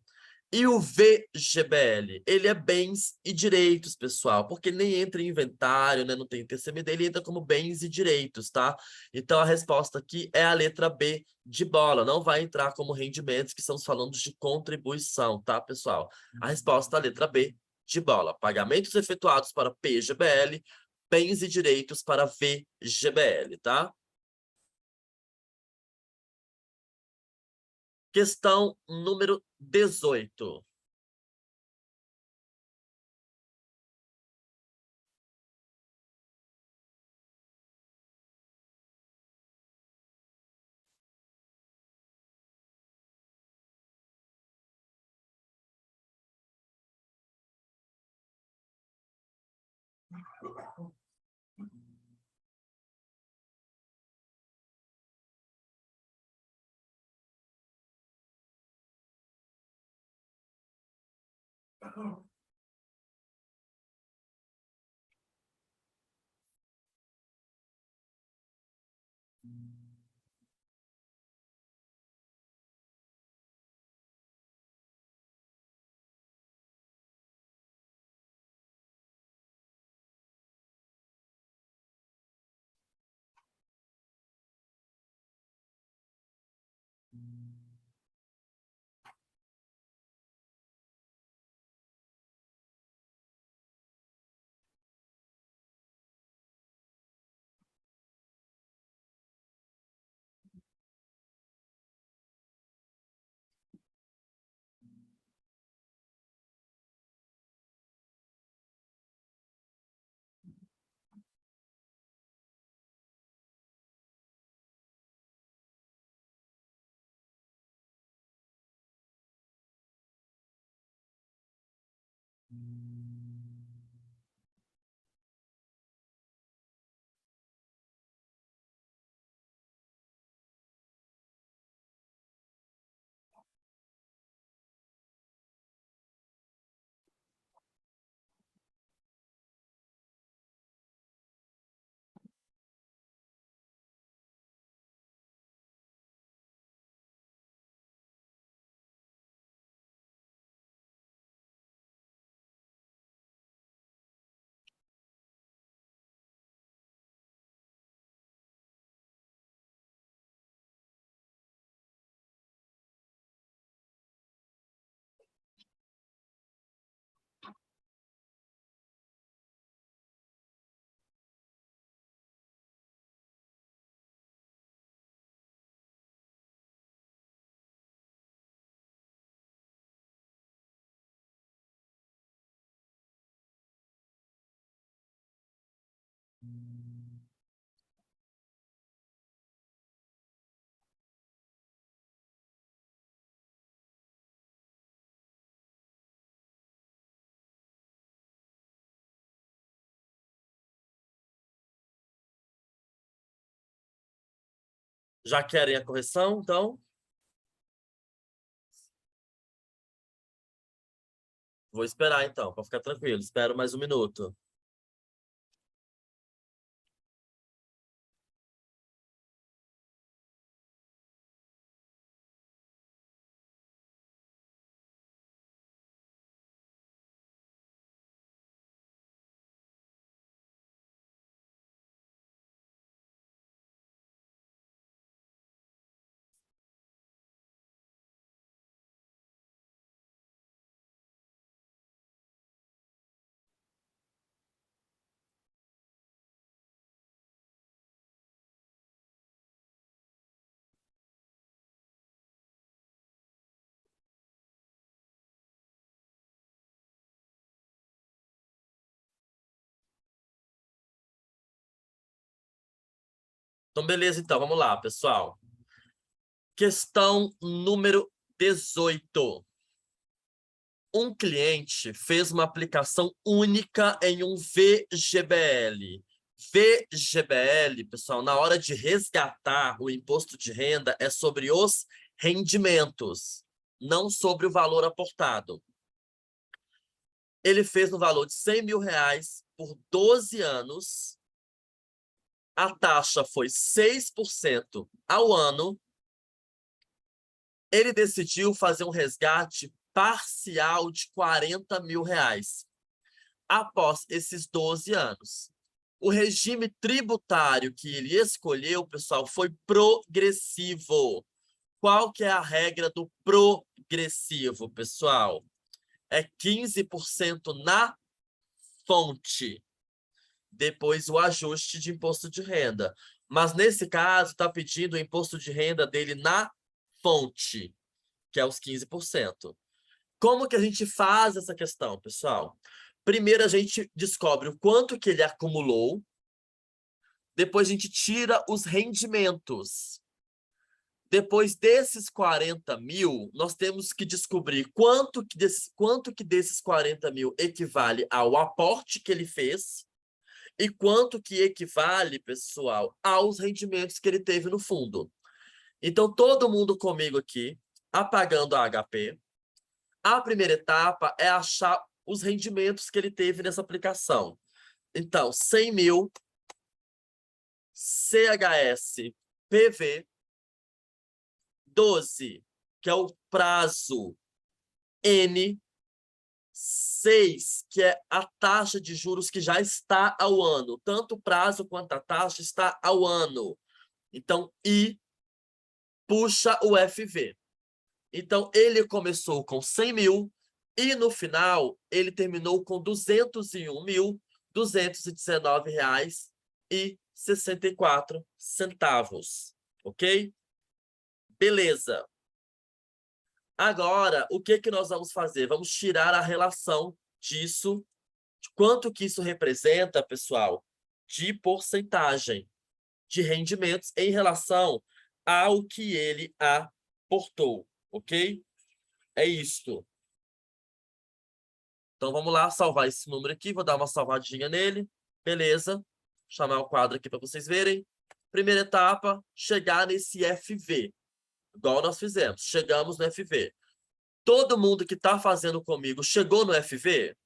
E o VGBL, ele é bens e direitos, pessoal, porque ele nem entra em inventário, né? Não tem TCMD, ele entra como bens e direitos, tá? Então a resposta aqui é a letra B de bola, não vai entrar como rendimentos, que estamos falando de contribuição, tá, pessoal? A resposta é a letra B de bola. Pagamentos efetuados para PGBL, bens e direitos para VGBL, tá? Questão número 18. Já querem a correção, então? Vou esperar, então, para ficar tranquilo. Espero mais um minuto. Então, beleza, então, vamos lá, pessoal. Questão número 18. Um cliente fez uma aplicação única em um VGBL. VGBL, pessoal, na hora de resgatar o imposto de renda, é sobre os rendimentos, não sobre o valor aportado. Ele fez no valor de R$ 100.000 por 12 anos. A taxa foi 6% ao ano. Ele decidiu fazer um resgate parcial de R$ 40.000 após esses 12 anos. O regime tributário que ele escolheu, pessoal, foi progressivo. Qual que é a regra do progressivo, pessoal? É 15% na fonte, depois o ajuste de imposto de renda. Mas nesse caso, está pedindo o imposto de renda dele na fonte, que é os 15%. Como que a gente faz essa questão, pessoal? Primeiro a gente descobre o quanto que ele acumulou, depois a gente tira os rendimentos. Depois desses 40.000, nós temos que descobrir quanto que desses 40.000 equivale ao aporte que ele fez e quanto que equivale, pessoal, aos rendimentos que ele teve no fundo. Então, todo mundo comigo aqui, apagando a HP. A primeira etapa é achar os rendimentos que ele teve nessa aplicação. Então, 100.000 CHS PV 12, que é o prazo N, 6, que é a taxa de juros que já está ao ano. Tanto o prazo quanto a taxa está ao ano. Então, I puxa o FV. Então, ele começou com 100.000 e, no final, ele terminou com R$ 201.219,64. Ok? Beleza. Agora, o que que nós vamos fazer? Vamos tirar a relação disso, de quanto que isso representa, pessoal, de porcentagem de rendimentos em relação ao que ele aportou, ok? É isto. Então, vamos lá, salvar esse número aqui. Vou dar uma salvadinha nele. Beleza. Chamar o quadro aqui para vocês verem. Primeira etapa, chegar nesse FV. Igual nós fizemos. Chegamos no FV. Todo mundo que está fazendo comigo chegou no FV?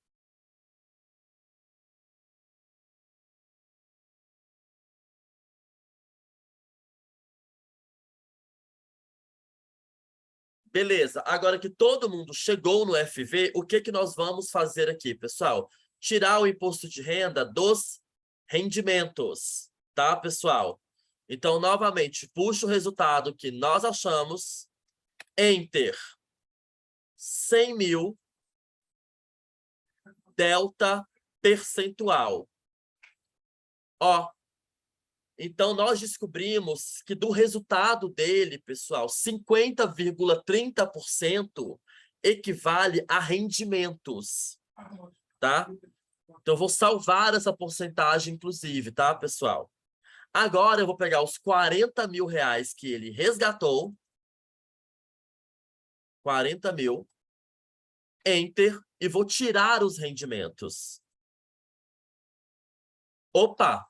Beleza. Agora que todo mundo chegou no FV, o que que nós vamos fazer aqui, pessoal? Tirar o imposto de renda dos rendimentos, tá, pessoal? Então, novamente, puxa o resultado que nós achamos. Enter. 100.000 delta percentual. Ó, então nós descobrimos que do resultado dele, pessoal, 50,30% equivale a rendimentos, tá? Então eu vou salvar essa porcentagem, inclusive, tá, pessoal? Agora eu vou pegar os R$ 40.000 que ele resgatou, 40.000, enter, e vou tirar os rendimentos. Opa!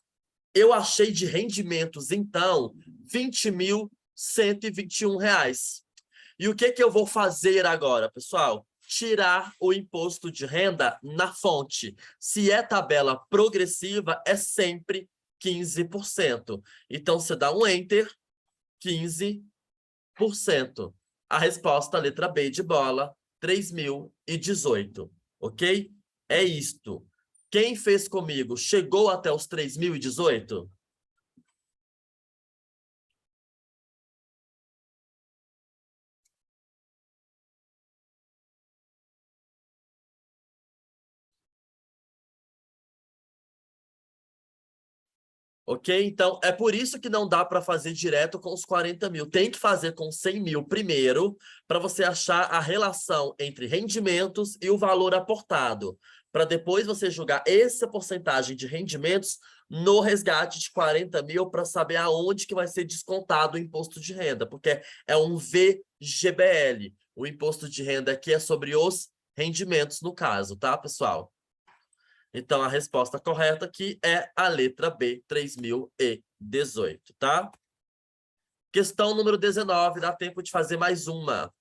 Eu achei de rendimentos, então, R$ 20.121. E o que que eu vou fazer agora, pessoal? Tirar o imposto de renda na fonte. Se é tabela progressiva, é sempre 15%. Então, você dá um Enter, 15%. A resposta, letra B de bola, 3.018. Ok? É isto. Quem fez comigo chegou até os 3.018? Ok? Então, é por isso que não dá para fazer direto com os 40.000. Tem que fazer com 100.000 primeiro, para você achar a relação entre rendimentos e o valor aportado. Para depois você jogar essa porcentagem de rendimentos no resgate de 40.000 para saber aonde que vai ser descontado o imposto de renda, porque é um VGBL. O imposto de renda aqui é sobre os rendimentos, no caso, tá, pessoal? Então, a resposta correta aqui é a letra B, 3.018, tá? Questão número 19, dá tempo de fazer mais uma.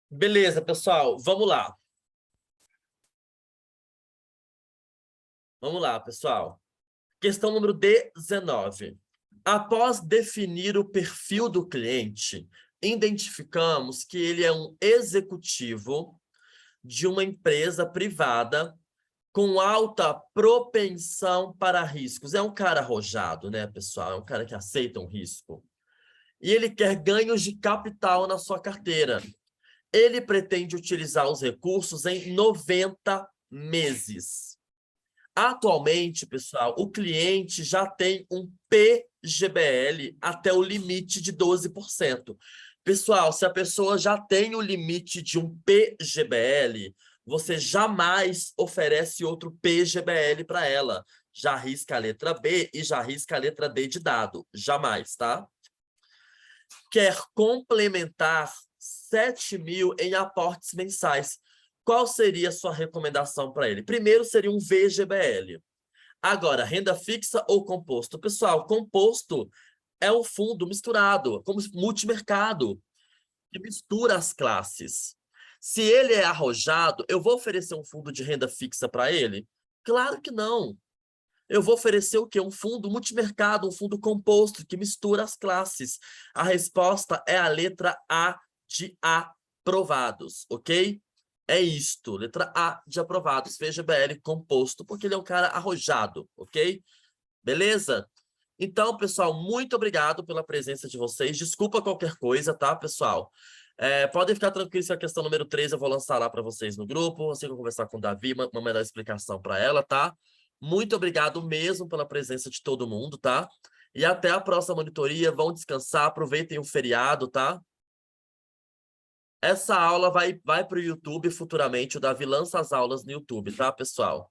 Beleza, pessoal, vamos lá. Vamos lá, pessoal. Questão número 19. Após definir o perfil do cliente, identificamos que ele é um executivo de uma empresa privada com alta propensão para riscos. É um cara arrojado, né, pessoal? É um cara que aceita um risco. E ele quer ganhos de capital na sua carteira. Ele pretende utilizar os recursos em 90 meses. Atualmente, pessoal, o cliente já tem um PGBL até o limite de 12%. Pessoal, se a pessoa já tem o limite de um PGBL, você jamais oferece outro PGBL para ela. Já risca a letra B e já risca a letra D de dado. Jamais, tá? Quer complementar 7 mil em aportes mensais. Qual seria a sua recomendação para ele? Primeiro seria um VGBL. Agora, renda fixa ou composto? Pessoal, composto é um fundo misturado, como multimercado, que mistura as classes. Se ele é arrojado, eu vou oferecer um fundo de renda fixa para ele? Claro que não. Eu vou oferecer o quê? Um fundo multimercado, um fundo composto, que mistura as classes. A resposta é a letra A de aprovados, ok? É isto, letra A de aprovados, VGBL composto, porque ele é um cara arrojado, ok? Beleza? Então, pessoal, muito obrigado pela presença de vocês. Desculpa qualquer coisa, tá, pessoal? Podem ficar tranquilos que a questão número 3 eu vou lançar lá para vocês no grupo. Assim que eu conversar com o Davi, uma melhor explicação para ela, tá? Muito obrigado mesmo pela presença de todo mundo, tá? E até a próxima monitoria. Vão descansar, aproveitem o feriado, tá? Essa aula vai para o YouTube futuramente. O Davi lança as aulas no YouTube, tá, pessoal?